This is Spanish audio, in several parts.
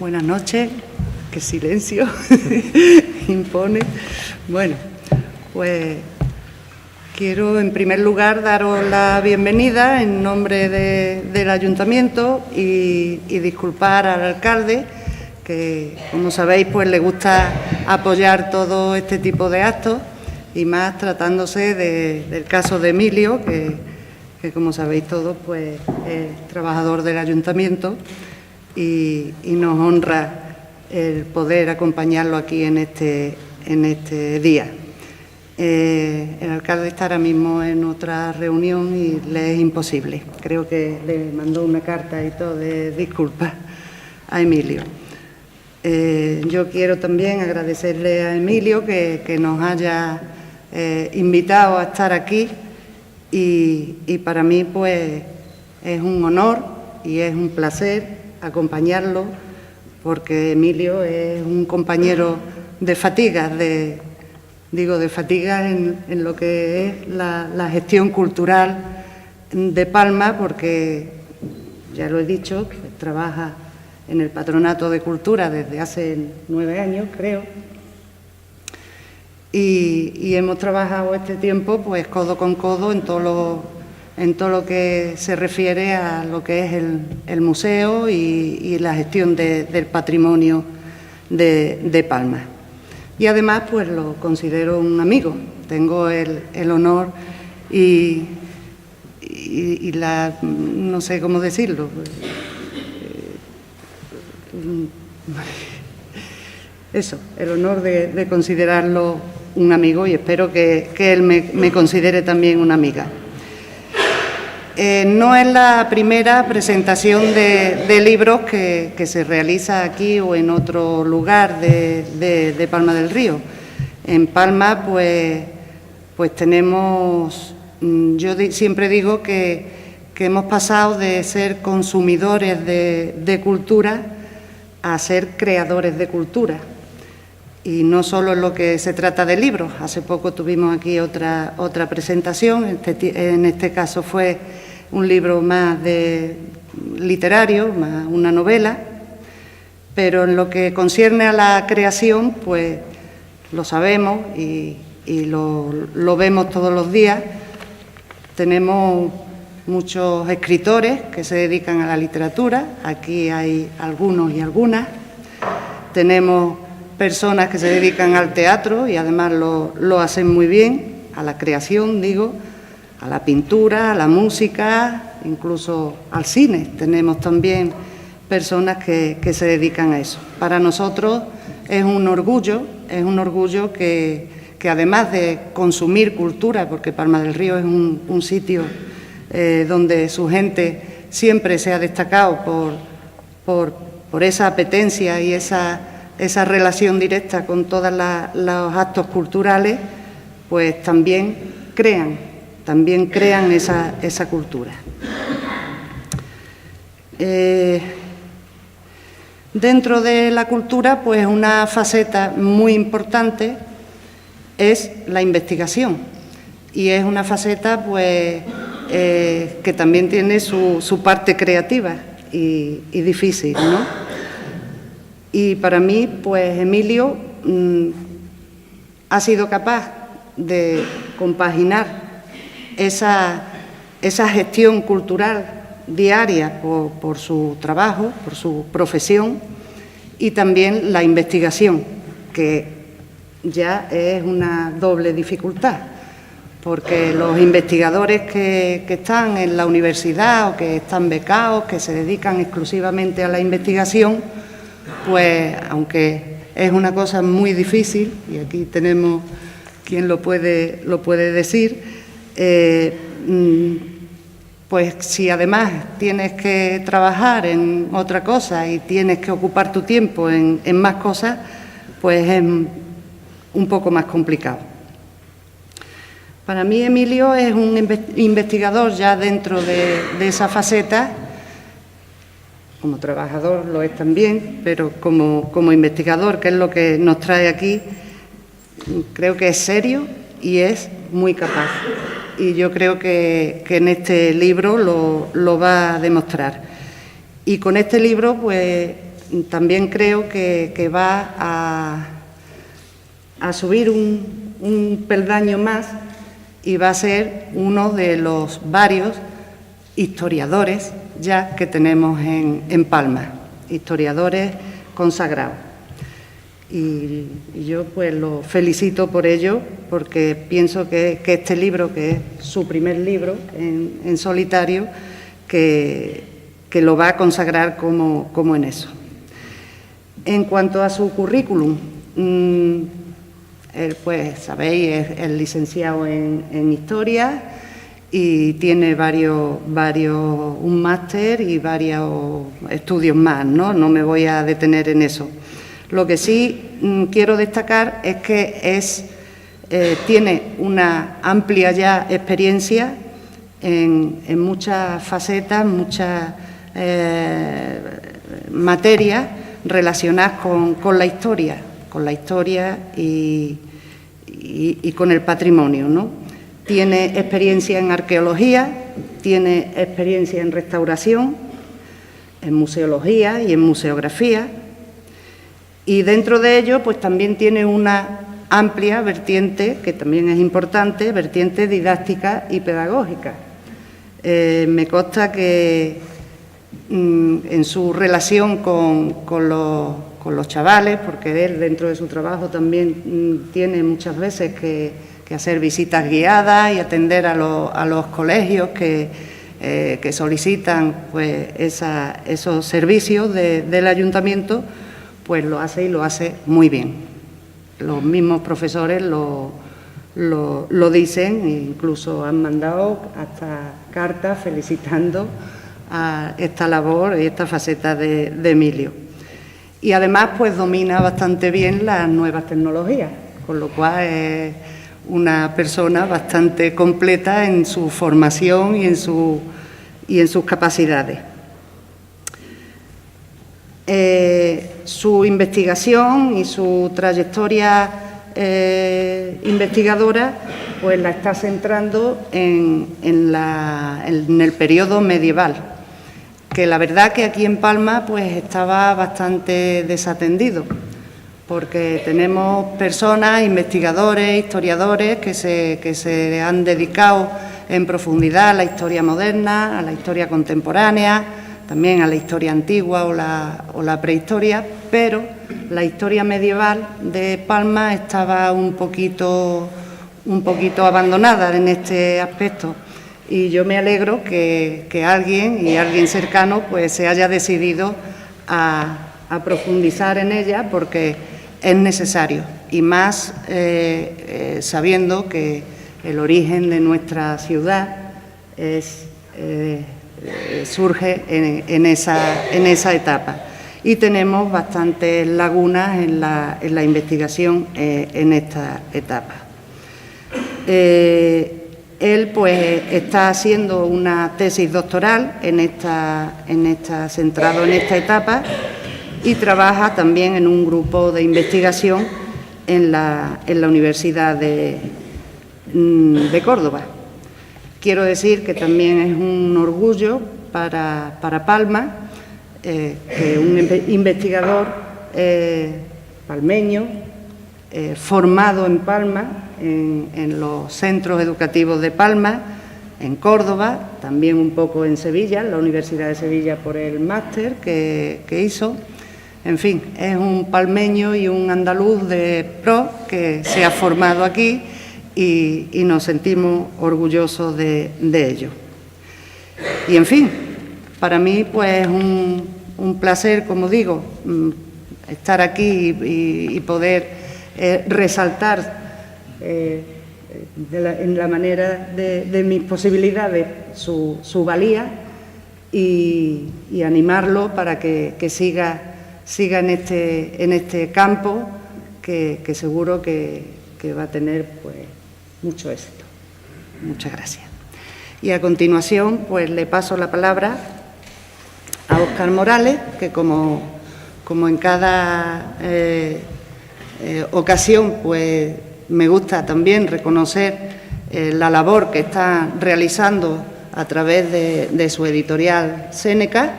Buenas noches. Qué silencio impone. Bueno, pues quiero en primer lugar daros la bienvenida en nombre del Ayuntamiento y disculpar al alcalde, que como sabéis pues le gusta apoyar todo este tipo de actos y más tratándose del caso de Emilio, que como sabéis todos pues es trabajador del Ayuntamiento y nos honra el poder acompañarlo aquí en este día. El alcalde está ahora mismo en otra reunión y le es imposible. Creo que le mandó una carta y todo de disculpas a Emilio. Yo quiero también agradecerle a Emilio que nos haya invitado a estar aquí y para mí pues es un honor y es un placer acompañarlo, porque Emilio es un compañero de fatigas, de fatigas en lo que es la gestión cultural de Palma, porque, ya lo he dicho, que trabaja en el Patronato de Cultura desde hace 9 años, creo, y hemos trabajado este tiempo pues codo con codo en todo lo que se refiere a lo que es el museo y la gestión del patrimonio de Palma. Y además pues lo considero un amigo. Tengo el honor y la, no sé cómo decirlo, eso, el honor de considerarlo un amigo, y espero que él me considere también una amiga. No es la primera presentación de libros que se realiza aquí o en otro lugar de Palma del Río. En Palma pues tenemos, yo siempre digo que hemos pasado de ser consumidores de cultura a ser creadores de cultura. Y no solo en lo que se trata de libros. Hace poco tuvimos aquí otra presentación, en este caso fue un libro más literario, más una novela, pero en lo que concierne a la creación, pues lo sabemos y lo vemos todos los días. Tenemos muchos escritores que se dedican a la literatura, aquí hay algunos y algunas. Tenemos personas que se dedican al teatro y además lo hacen muy bien, a la creación, digo, a la pintura, a la música, incluso al cine. Tenemos también personas que se dedican a eso. Para nosotros es un orgullo que además de consumir cultura, porque Palma del Río es un sitio donde su gente siempre se ha destacado por esa apetencia y esa relación directa con todos los actos culturales, pues también crean esa cultura. Dentro de la cultura, pues una faceta muy importante es la investigación, y es una faceta pues que también tiene su parte creativa y difícil, ¿no? Y para mí, pues Emilio ha sido capaz de compaginar esa gestión cultural diaria por su trabajo, por su profesión, y también la investigación, que ya es una doble dificultad, porque los investigadores que están en la universidad o que están becados, que se dedican exclusivamente a la investigación, pues aunque es una cosa muy difícil, y aquí tenemos quien lo puede decir, pues si además tienes que trabajar en otra cosa y tienes que ocupar tu tiempo en más cosas, pues es un poco más complicado. Para mí Emilio es un investigador ya dentro de esa faceta. Como trabajador lo es también, pero como investigador, que es lo que nos trae aquí, creo que es serio y es muy capaz. Y yo creo que en este libro lo va a demostrar. Y con este libro, pues, también creo que va a subir un peldaño más y va a ser uno de los varios historiadores ya que tenemos en Palma, historiadores consagrados. Y yo pues lo felicito por ello, porque pienso que este libro, que es su primer libro en solitario, que lo va a consagrar como en eso. En cuanto a su currículum, él, pues, sabéis, es licenciado en Historia y tiene un máster y varios estudios más, ¿no? No me voy a detener en eso. Lo que sí quiero destacar es que tiene una amplia ya experiencia en muchas facetas, muchas materias relacionadas con la historia y con el patrimonio, ¿no? Tiene experiencia en arqueología, tiene experiencia en restauración, en museología y en museografía, y dentro de ello pues también tiene una amplia vertiente, que también es importante, vertiente didáctica y pedagógica. Me consta que en su relación con los chavales, porque él dentro de su trabajo también tiene muchas veces que hacer visitas guiadas y atender a los colegios que solicitan pues esos servicios del ayuntamiento, pues lo hace y lo hace muy bien. Los mismos profesores lo dicen, e incluso han mandado hasta cartas felicitando a esta labor y esta faceta de Emilio. Y además pues domina bastante bien las nuevas tecnologías, con lo cual es una persona bastante completa en su formación y en sus capacidades. Su investigación y su trayectoria investigadora pues la está centrando en el periodo medieval, que la verdad que aquí en Palma pues estaba bastante desatendido, porque tenemos personas, investigadores, historiadores que se han dedicado en profundidad a la historia moderna, a la historia contemporánea, también a la historia antigua o la prehistoria, pero la historia medieval de Palma estaba un poquito abandonada en este aspecto. Y yo me alegro que alguien cercano pues se haya decidido a profundizar en ella, porque es necesario, y más sabiendo que el origen de nuestra ciudad surge en esa etapa. Y tenemos bastantes lagunas en la investigación en esta etapa. Él pues está haciendo una tesis doctoral centrado en esta etapa, y trabaja también en un grupo de investigación en la Universidad de Córdoba. Quiero decir que también es un orgullo para Palma que un investigador palmeño, formado en Palma, en los centros educativos de Palma, en Córdoba, también un poco en Sevilla, en la Universidad de Sevilla por el máster que hizo. En fin, es un palmeño y un andaluz de pro que se ha formado aquí y nos sentimos orgullosos de ello. Y en fin, para mí pues es un placer, como digo, estar aquí y poder resaltar en la manera de mis posibilidades su valía y animarlo para que siga en este campo que seguro que va a tener pues mucho éxito. Muchas gracias. Y a continuación pues le paso la palabra a Óscar Morales, que como en cada ocasión pues me gusta también reconocer la labor que está realizando a través de su editorial Séneca,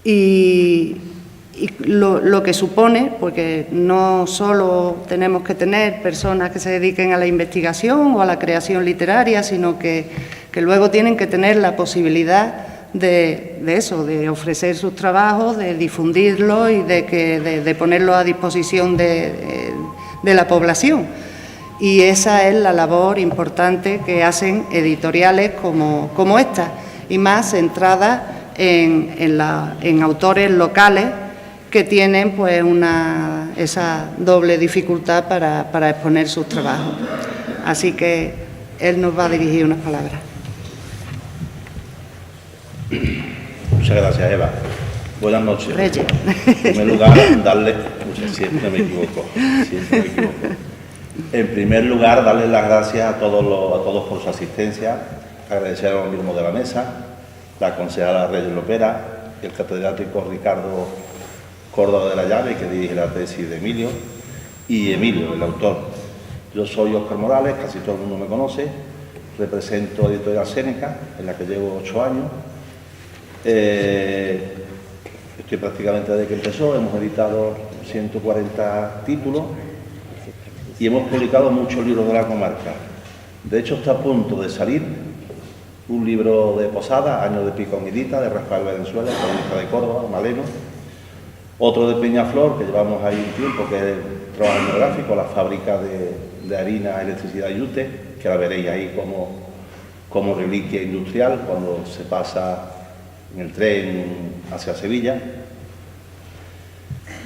y lo que supone, porque no solo tenemos que tener personas que se dediquen a la investigación o a la creación literaria, sino que luego tienen que tener la posibilidad de eso, de ofrecer sus trabajos, de difundirlos y de ponerlos a disposición de la población. Y esa es la labor importante que hacen editoriales como esta, y más centradas en autores locales que tienen pues esa doble dificultad para exponer sus trabajos. Así que él nos va a dirigir unas palabras. Muchas gracias, Eva. Buenas noches. Reyes. En primer lugar, darle... Siempre me equivoco. En primer lugar, darle las gracias a todos por su asistencia, agradecer a los mismos de la mesa, la concejala Reyes Lopera, el catedrático Ricardo Córdoba de la Llave, que dirige la tesis de Emilio, y Emilio, el autor. Yo soy Óscar Morales, casi todo el mundo me conoce, represento a Editorial Séneca, en la que llevo 8 años. Estoy prácticamente desde que empezó, hemos editado 140 títulos y hemos publicado muchos libros de la comarca. De hecho, está a punto de salir un libro de Posada, Años de Pico Midita, de Rafael Valenzuela, cronista de Córdoba, Maleno. Otro de Peñaflor, que llevamos ahí un tiempo, que es el trabajo etnográfico, la fábrica de harina, electricidad y yute, que la veréis ahí como reliquia industrial cuando se pasa en el tren hacia Sevilla.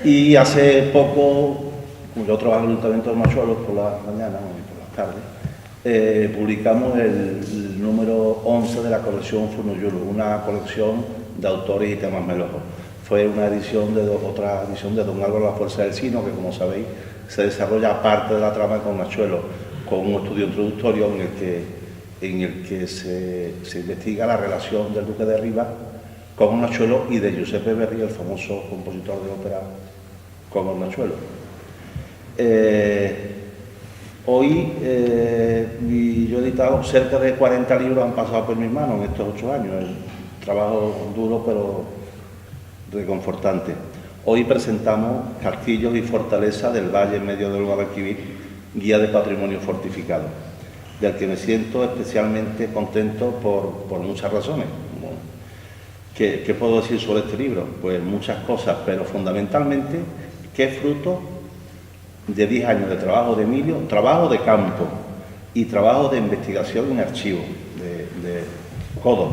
Y hace poco, como yo trabajo en el Ayuntamiento de Machuelos por la mañana y por las tardes, publicamos el número 11 de la colección Furnuyulu, una colección de autores y temas melojos. Fue una edición otra edición de don Álvaro La Fuerza del Sino, que como sabéis se desarrolla aparte de la trama con Nachuelo, con un estudio introductorio en el que se investiga la relación del Duque de Rivas con Nachuelo y de Giuseppe Verdi, el famoso compositor de ópera, con Nachuelo. Hoy yo he editado cerca de 40 libros, han pasado por mis manos en estos 8 años. El trabajo duro pero reconfortante. Hoy presentamos Castillos y Fortalezas del Valle en medio del Guadalquivir, guía de patrimonio fortificado, del que me siento especialmente contento por muchas razones. ¿Qué puedo decir sobre este libro? Pues muchas cosas, pero fundamentalmente que es fruto de 10 años de trabajo de Emilio, trabajo de campo y trabajo de investigación en archivo, de codo.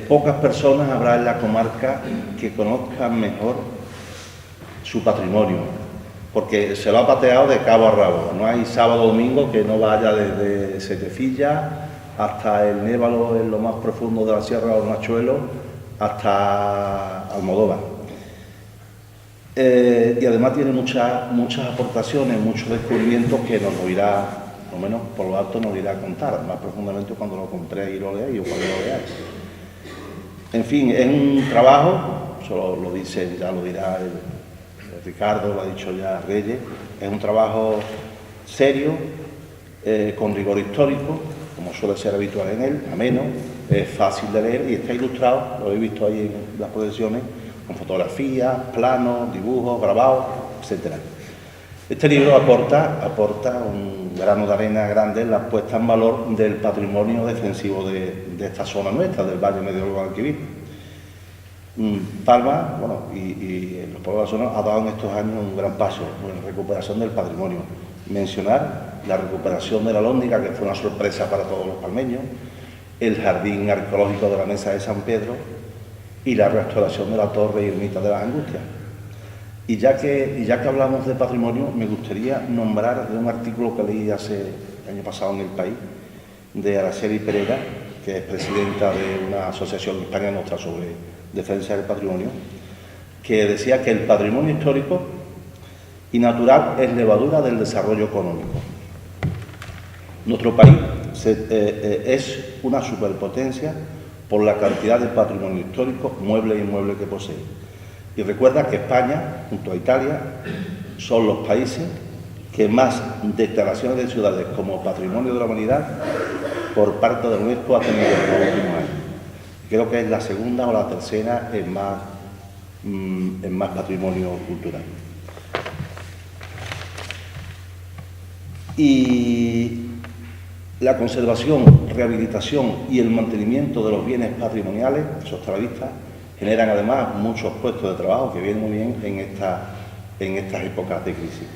Pocas personas habrá en la comarca que conozcan mejor su patrimonio, porque se lo ha pateado de cabo a rabo. No hay sábado o domingo que no vaya desde Setefilla hasta el Névalo, en lo más profundo de la Sierra de los Nachuelos, hasta Almodóvar. Y además tiene muchas aportaciones, muchos descubrimientos que nos lo irá, por lo menos por lo alto nos irá a contar, más profundamente cuando lo compréis y lo leáis o cuando lo veáis. En fin, es un trabajo, solo lo dice, ya lo dirá el Ricardo, lo ha dicho ya Reyes, es un trabajo serio, con rigor histórico, como suele ser habitual en él, ameno, es fácil de leer y está ilustrado, lo he visto ahí en las proyecciones, con fotografías, planos, dibujos, grabados, etc. Este libro aporta un grano de arena grande en la puesta en valor del patrimonio defensivo de esta zona nuestra, del Valle Medio del Guadalquivir. Palma, bueno, y los pueblos de la zona ha dado en estos años un gran paso en la recuperación del patrimonio. Mencionar la recuperación de la Lóndiga, que fue una sorpresa para todos los palmeños, el jardín arqueológico de la Mesa de San Pedro y la restauración de la torre y ermita de las Angustias. Y ya que hablamos de patrimonio, me gustaría nombrar un artículo que leí el año pasado en El País, de Araceli Pereira, que es presidenta de una asociación España Nostra sobre defensa del patrimonio, que decía que el patrimonio histórico y natural es levadura del desarrollo económico. Nuestro país es una superpotencia por la cantidad de patrimonio histórico, mueble e inmueble que posee. Y recuerda que España, junto a Italia, son los países que más declaraciones de ciudades como Patrimonio de la Humanidad por parte de la UNESCO ha tenido en los últimos años. Creo que es la segunda o la tercera en más patrimonio cultural. Y la conservación, rehabilitación y el mantenimiento de los bienes patrimoniales, eso está a la vista, generan además muchos puestos de trabajo que vienen muy bien en estas épocas de crisis.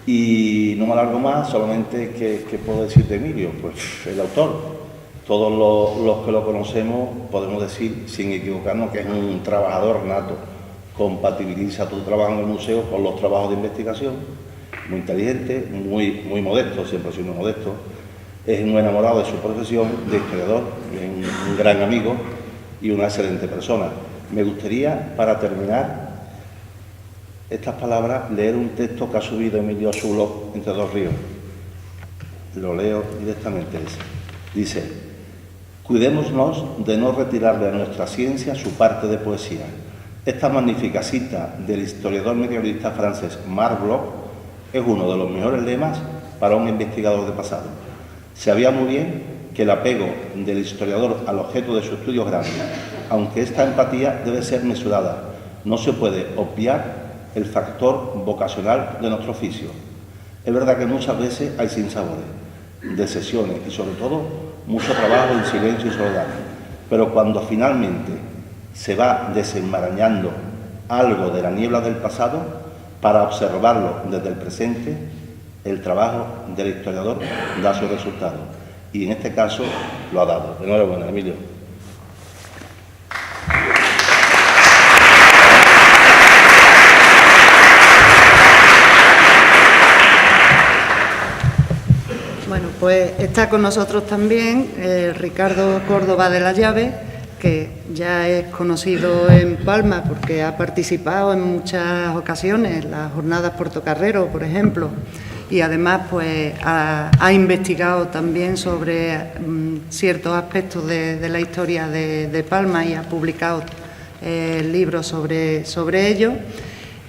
Y no me alargo más, solamente ¿qué puedo decir de Emilio? Pues el autor. Todos los que lo conocemos podemos decir, sin equivocarnos, que es un trabajador nato. Compatibiliza tu trabajo en el museo con los trabajos de investigación. Muy inteligente, muy modesto, siempre ha sido muy modesto. Es un enamorado de su profesión, de historiador, un gran amigo y una excelente persona. Me gustaría, para terminar estas palabras, leer un texto que ha subido Emilio a su blog Entre Dos Ríos. Lo leo directamente. Dice: cuidémonos de no retirarle a nuestra ciencia su parte de poesía. Esta magnífica cita del historiador medievalista francés Marc Bloch es uno de los mejores lemas para un investigador de pasado. Sabía muy bien que el apego del historiador al objeto de su estudio es grande, aunque esta empatía debe ser mesurada. No se puede obviar el factor vocacional de nuestro oficio. Es verdad que muchas veces hay sinsabores, decepciones y sobre todo mucho trabajo en silencio y soledad, pero cuando finalmente se va desenmarañando algo de la niebla del pasado, para observarlo desde el presente, el trabajo del historiador da su resultado. Y en este caso lo ha dado. Enhorabuena, Emilio. Bueno, pues está con nosotros también Ricardo Córdoba de la Llave, que ya es conocido en Palma porque ha participado en muchas ocasiones, las jornadas Portocarrero, por ejemplo, y además pues ha investigado también sobre ciertos aspectos de la historia de Palma y ha publicado libros sobre ello.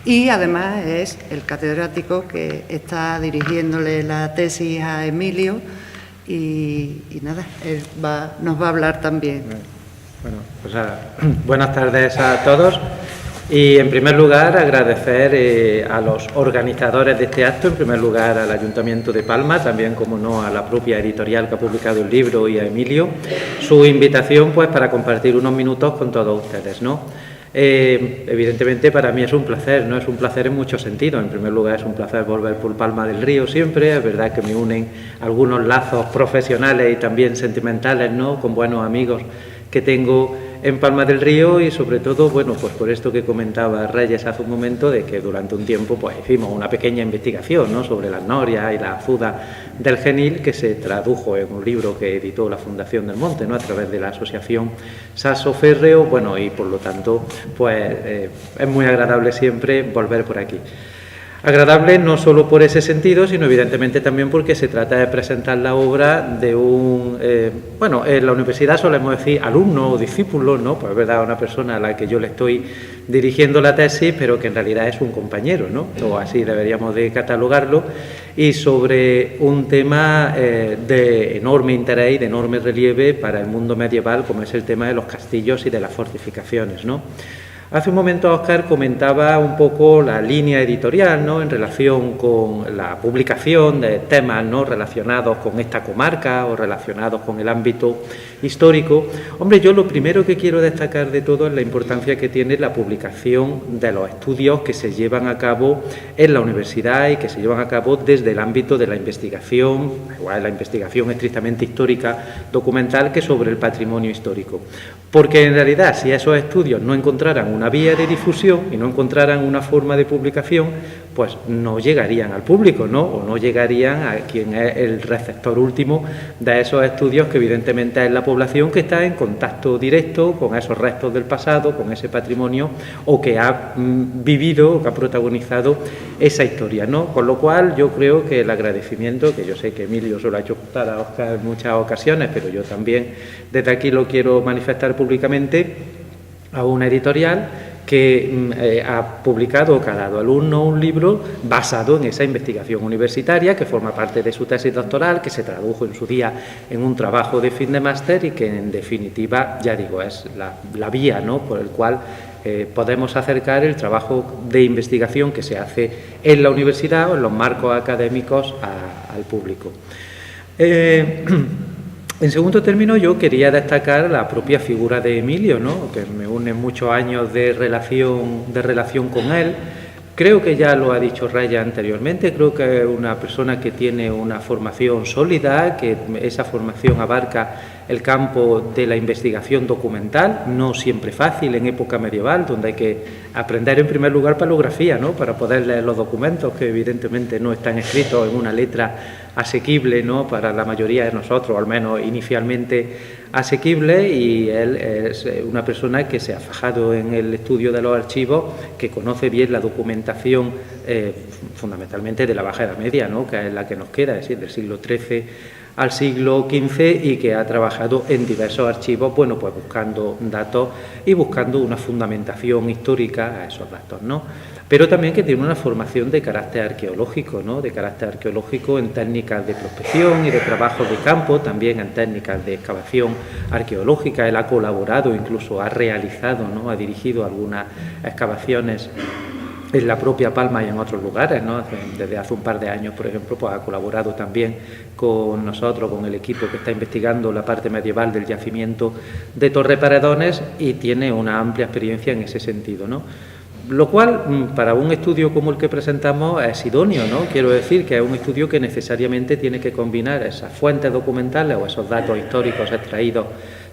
Y además es el catedrático que está dirigiéndole la tesis a Emilio y nada, él nos va a hablar también. Bueno, pues buenas tardes a todos y en primer lugar agradecer a los organizadores de este acto, en primer lugar al Ayuntamiento de Palma, también como no a la propia editorial que ha publicado el libro y a Emilio, su invitación pues para compartir unos minutos con todos ustedes, ¿no? Evidentemente para mí es un placer, ¿no? Es un placer en muchos sentidos. En primer lugar es un placer volver por Palma del Río siempre, es verdad que me unen algunos lazos profesionales y también sentimentales, ¿no? Con buenos amigos que tengo en Palma del Río y sobre todo, bueno, pues por esto que comentaba Reyes hace un momento, de que durante un tiempo pues hicimos una pequeña investigación, ¿no? Sobre las norias y la azuda del Genil, que se tradujo en un libro que editó la Fundación del Monte, ¿no? A través de la asociación Saso Férreo, bueno, y por lo tanto pues es muy agradable siempre volver por aquí. Agradable no solo por ese sentido, sino evidentemente también porque se trata de presentar la obra de un, bueno, en la universidad solemos decir alumno o discípulo, ¿no? Pues es verdad, una persona a la que yo le estoy dirigiendo la tesis, pero que en realidad es un compañero, ¿no? O así deberíamos de catalogarlo, y sobre un tema de enorme interés y de enorme relieve para el mundo medieval, como es el tema de los castillos y de las fortificaciones, ¿no? Hace un momento Óscar comentaba un poco la línea editorial, ¿no? En relación con la publicación de temas, ¿no? Relacionados con esta comarca o relacionados con el ámbito histórico. Hombre, yo lo primero que quiero destacar de todo es la importancia que tiene la publicación de los estudios que se llevan a cabo en la universidad y que se llevan a cabo desde el ámbito de la investigación, igual la investigación estrictamente histórica, documental, que sobre el patrimonio histórico. Porque en realidad, si esos estudios no encontraran una vía de difusión y no encontraran una forma de publicación, pues no llegarían al público, ¿no? O no llegarían a quien es el receptor último de esos estudios, que evidentemente es la población que está en contacto directo con esos restos del pasado, con ese patrimonio, o que ha vivido o que ha protagonizado esa historia, ¿no? Con lo cual yo creo que el agradecimiento, que yo sé que Emilio se lo ha hecho contar a Óscar en muchas ocasiones, pero yo también desde aquí lo quiero manifestar públicamente, a una editorial que ha publicado, que ha dado alumno un libro basado en esa investigación universitaria, que forma parte de su tesis doctoral, que se tradujo en su día en un trabajo de fin de máster y que, en definitiva, ya digo, es la vía, ¿no?, por el cual podemos acercar el trabajo de investigación que se hace en la universidad o en los marcos académicos al público. En segundo término, yo quería destacar la propia figura de Emilio, ¿no?, que me une muchos años de relación con él. Creo que ya lo ha dicho Raya anteriormente, creo que es una persona que tiene una formación sólida, que esa formación abarca el campo de la investigación documental, no siempre fácil en época medieval, donde hay que aprender en primer lugar palografía, ¿no?, para poder leer los documentos, que evidentemente no están escritos en una letra asequible, ¿no?, para la mayoría de nosotros, al menos inicialmente asequible, y él es una persona que se ha fajado en el estudio de los archivos, que conoce bien la documentación fundamentalmente de la Baja Edad Media, ¿no?, que es la que nos queda, es decir, del siglo XIII al siglo XV, y que ha trabajado en diversos archivos, bueno, pues buscando datos y buscando una fundamentación histórica a esos datos, ¿no? Pero también que tiene una formación de carácter arqueológico, ¿no?, de carácter arqueológico en técnicas de prospección y de trabajo de campo, también en técnicas de excavación arqueológica. Él ha colaborado, incluso ha realizado, ¿no?, ha dirigido algunas excavaciones en la propia Palma y en otros lugares, ¿no? Desde hace un par de años, por ejemplo, pues ha colaborado también con nosotros, con el equipo que está investigando la parte medieval del yacimiento de Torreparedones, y tiene una amplia experiencia en ese sentido, ¿no? Lo cual, para un estudio como el que presentamos, es idóneo, ¿no? Quiero decir que es un estudio que necesariamente tiene que combinar esas fuentes documentales o esos datos históricos extraídos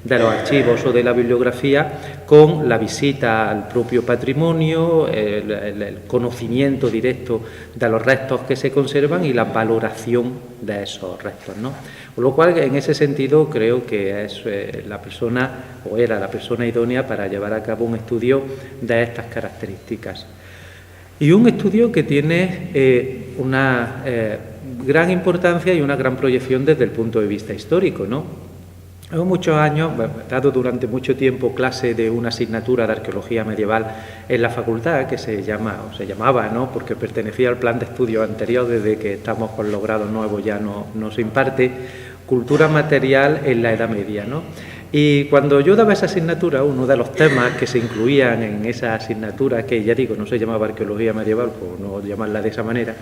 de los archivos o de la bibliografía con la visita al propio patrimonio, el conocimiento directo de los restos que se conservan y la valoración de esos restos, ¿no? Con lo cual, en ese sentido, creo que es la persona, o era la persona idónea para llevar a cabo un estudio de estas características. Y un estudio que tiene una gran importancia y una gran proyección desde el punto de vista histórico, ¿no? Hace muchos años, he dado durante mucho tiempo clase de una asignatura de arqueología medieval en la facultad, que se llamaba, ¿no?, porque pertenecía al plan de estudio anterior, desde que estamos con los grados nuevos ya no se imparte, Cultura Material en la Edad Media, ¿no? Y cuando yo daba esa asignatura, uno de los temas que se incluían en esa asignatura, que ya digo, no se llamaba arqueología medieval, por no llamarla de esa manera,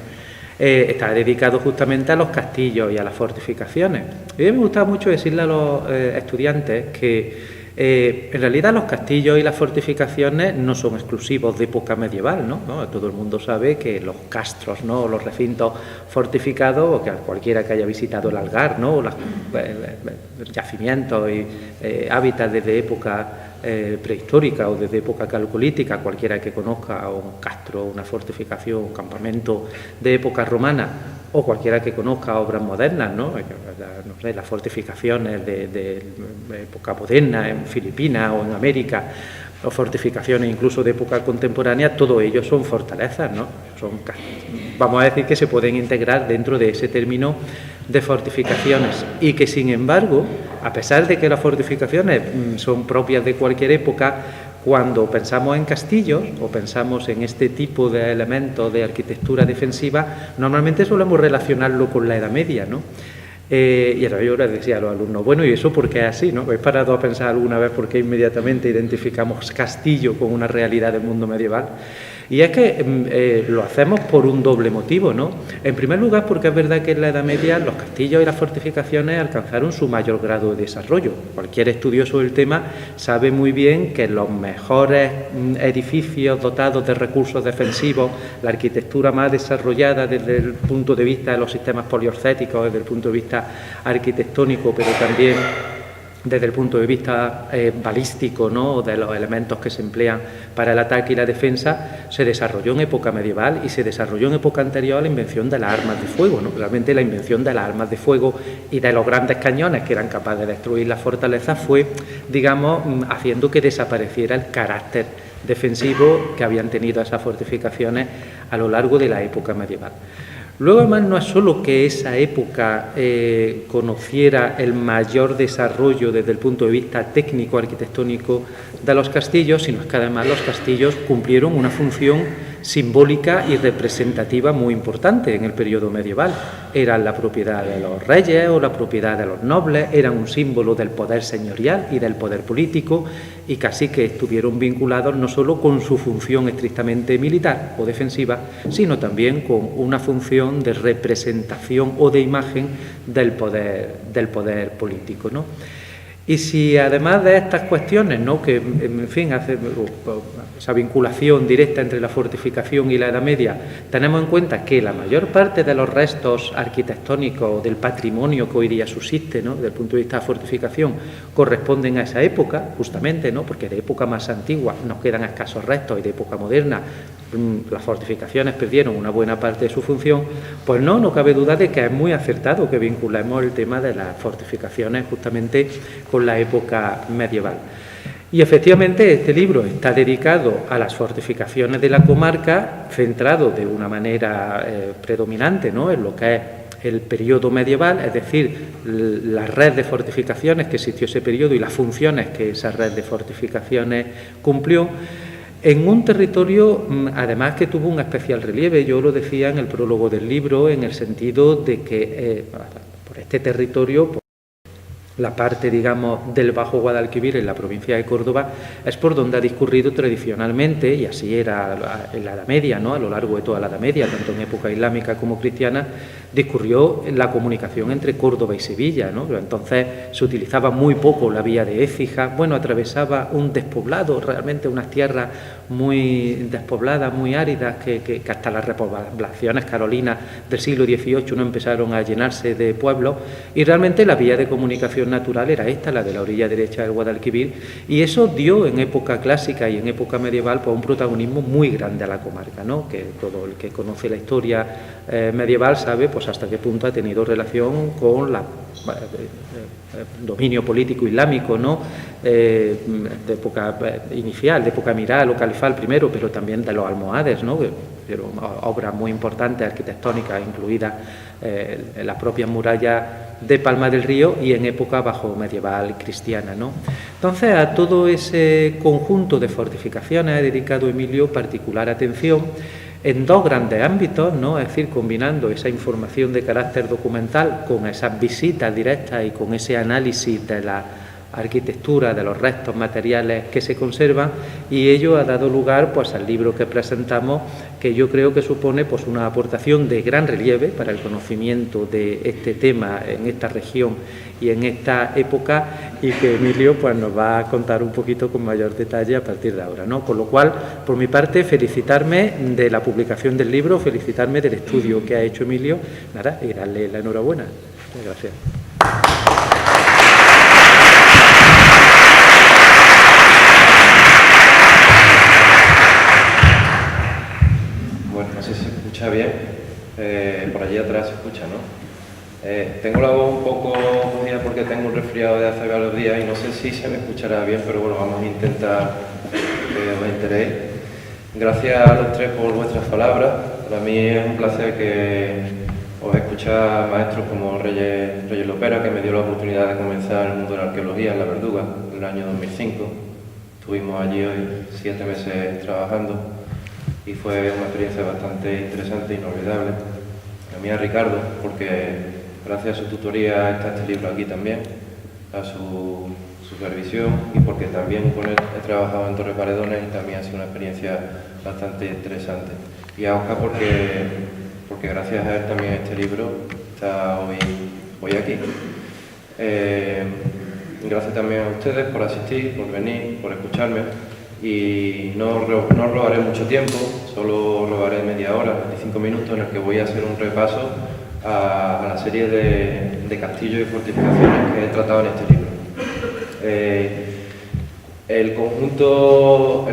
está dedicado justamente a los castillos y a las fortificaciones. Y a mí me gustaba mucho decirle a los estudiantes que en realidad los castillos y las fortificaciones no son exclusivos de época medieval, ¿no? Todo el mundo sabe que los castros, ¿no?, los recintos fortificados, o que cualquiera que haya visitado el Algar, ¿no?, o los yacimientos y hábitats desde época prehistórica o desde época calcolítica, cualquiera que conozca un castro, una fortificación, un campamento de época romana, o cualquiera que conozca obras modernas, ¿no? No sé, las fortificaciones de época moderna en Filipinas o en América, o fortificaciones incluso de época contemporánea, todo ello son fortalezas, ¿no? Vamos a decir que se pueden integrar dentro de ese término de fortificaciones, y que, sin embargo, a pesar de que las fortificaciones son propias de cualquier época, cuando pensamos en castillos o pensamos en este tipo de elementos de arquitectura defensiva, normalmente solemos relacionarlo con la Edad Media, ¿no? Y ahora yo les decía a los alumnos, bueno, ¿y eso por qué es así, no? ¿Habéis parado a pensar alguna vez por qué inmediatamente identificamos castillo con una realidad del mundo medieval? Y es que lo hacemos por un doble motivo, ¿no? En primer lugar, porque es verdad que en la Edad Media los castillos y las fortificaciones alcanzaron su mayor grado de desarrollo. Cualquier estudioso del tema sabe muy bien que los mejores edificios dotados de recursos defensivos, la arquitectura más desarrollada desde el punto de vista de los sistemas poliorcéticos, desde el punto de vista arquitectónico, pero también desde el punto de vista balístico, ¿no?, de los elementos que se emplean para el ataque y la defensa, se desarrolló en época medieval y se desarrolló en época anterior a la invención de las armas de fuego, ¿no? Realmente la invención de las armas de fuego y de los grandes cañones que eran capaces de destruir las fortalezas fue, digamos, haciendo que desapareciera el carácter defensivo que habían tenido esas fortificaciones a lo largo de la época medieval. Luego, además, no es solo que esa época conociera el mayor desarrollo desde el punto de vista técnico, arquitectónico de los castillos, sino que además los castillos cumplieron una función simbólica y representativa muy importante en el periodo medieval. Eran la propiedad de los reyes o la propiedad de los nobles, eran un símbolo del poder señorial y del poder político, y casi que estuvieron vinculados no solo con su función estrictamente militar o defensiva, sino también con una función de representación o de imagen del poder político, ¿no? Y si además de estas cuestiones, ¿no?, que en fin hace esa vinculación directa entre la fortificación y la Edad Media, tenemos en cuenta que la mayor parte de los restos arquitectónicos del patrimonio que hoy día subsiste, ¿no?, desde el punto de vista de fortificación, corresponden a esa época, justamente, ¿no?, porque de época más antigua nos quedan escasos restos, y de época moderna las fortificaciones perdieron una buena parte de su función, pues no cabe duda de que es muy acertado que vinculemos el tema de las fortificaciones justamente con la época medieval. Y efectivamente este libro está dedicado a las fortificaciones de la comarca, centrado de una manera predominante, ¿no?, en lo que es el periodo medieval, es decir, la red de fortificaciones que existió ese periodo y las funciones que esa red de fortificaciones cumplió, en un territorio, además, que tuvo un especial relieve. Yo lo decía en el prólogo del libro, en el sentido de que por este territorio, la parte, digamos, del Bajo Guadalquivir, en la provincia de Córdoba, es por donde ha discurrido tradicionalmente, y así era en la Edad Media, ¿no?, a lo largo de toda la Edad Media, tanto en época islámica como cristiana, discurrió la comunicación entre Córdoba y Sevilla, ¿no? Entonces se utilizaba muy poco la vía de Écija, bueno, atravesaba un despoblado, realmente unas tierras muy despobladas, muy áridas, que hasta las repoblaciones carolinas del siglo XVIII no empezaron a llenarse de pueblos, y realmente la vía de comunicación natural era esta, la de la orilla derecha del Guadalquivir, y eso dio en época clásica y en época medieval pues un protagonismo muy grande a la comarca, ¿no?, que todo el que conoce la historia medieval sabe pues hasta qué punto ha tenido relación con la dominio político islámico, ¿no?, de época inicial, de época emiral o califal primero, pero también de los almohades, ¿no?, que fueron obras muy importantes arquitectónicas, incluidas en las propias murallas de Palma del Río y en época bajo medieval cristiana, ¿no? Entonces, a todo ese conjunto de fortificaciones ha dedicado Emilio particular atención en dos grandes ámbitos, ¿no?, es decir, combinando esa información de carácter documental con esas visitas directas y con ese análisis de la arquitectura, de los restos materiales que se conservan, y ello ha dado lugar pues al libro que presentamos, que yo creo que supone pues una aportación de gran relieve para el conocimiento de este tema en esta región y en esta época, y que Emilio pues nos va a contar un poquito con mayor detalle a partir de ahora, ¿no? Con lo cual, por mi parte, felicitarme de la publicación del libro, felicitarme del estudio que ha hecho Emilio, nada, y darle la enhorabuena. Muchas gracias. No sé si se escucha bien, por allí atrás se escucha, ¿no? Tengo la voz un poco cogida porque tengo un resfriado de hace varios días y no sé si se me escuchará bien, pero bueno, vamos a intentar que os enteréis. Gracias a los tres por vuestras palabras. Para mí es un placer que os escuchar maestros como Reyes Lopera, que me dio la oportunidad de comenzar el mundo de la arqueología en La Verduga en el año 2005. Estuvimos allí hoy 7 meses trabajando y fue una experiencia bastante interesante e inolvidable. A mí a Ricardo, porque gracias a su tutoría está este libro aquí también, a su supervisión, y porque también con él he trabajado en Torre Paredones y también ha sido una experiencia bastante interesante. Y a Oscar porque gracias a él también este libro está hoy aquí. Gracias también a ustedes por asistir, por venir, por escucharme. Y no robaré mucho tiempo, solo robaré media hora, 25 minutos, en el que voy a hacer un repaso a la serie de castillos y fortificaciones que he tratado en este libro. El conjunto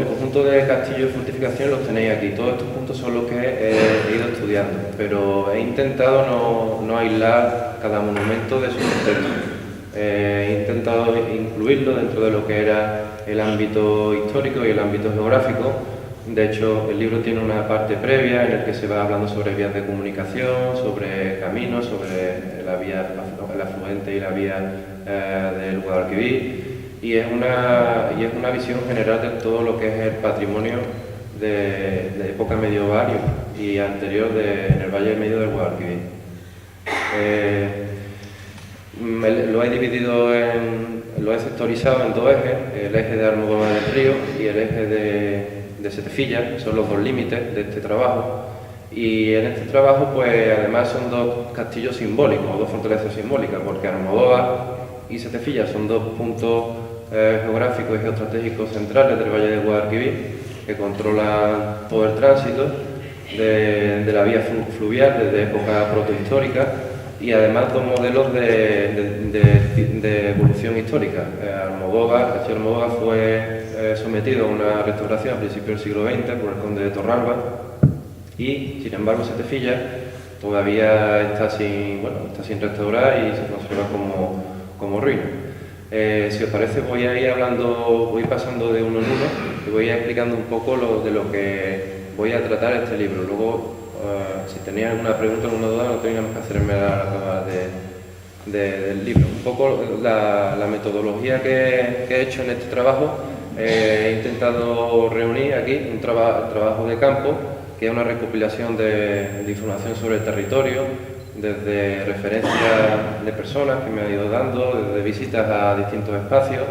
de castillos y fortificaciones los tenéis aquí. Todos estos puntos son los que he ido estudiando, pero he intentado no aislar cada monumento de su contexto. He intentado incluirlo dentro de lo que era el ámbito histórico y el ámbito geográfico, De hecho, el libro tiene una parte previa en la que se va hablando sobre vías de comunicación, sobre caminos, sobre la vía, el afluente y la vía del Guadalquivir, y es una visión general de todo lo que es el patrimonio de época medieval y anterior en el Valle Medio del Guadalquivir. Lo he dividido lo he sectorizado en dos ejes, el eje de Almodóvar del Río y el eje de Setefilla, que son los dos límites de este trabajo. Y en este trabajo, pues además son dos castillos simbólicos, dos fortalezas simbólicas, porque Almodóvar y Setefilla son dos puntos geográficos y geoestratégicos centrales del Valle del Guadalquivir, que controlan todo el tránsito de la vía fluvial desde época protohistórica, y además dos modelos de evolución histórica. El castillo de Almodóvar fue sometido a una restauración a principios del siglo XX por el conde de Torralba, y sin embargo Setefilla todavía está sin restaurar y se conserva como ruina. Si os parece, voy a ir pasando de uno en uno y voy a ir explicando un poco de lo que voy a tratar este libro. Luego, si tenéis alguna pregunta, alguna duda, no teníamos que hacerme la acabada del libro. Un poco la metodología que he hecho en este trabajo, he intentado reunir aquí un trabajo de campo, que es una recopilación de información sobre el territorio, desde referencias de personas que me han ido dando, desde visitas a distintos espacios.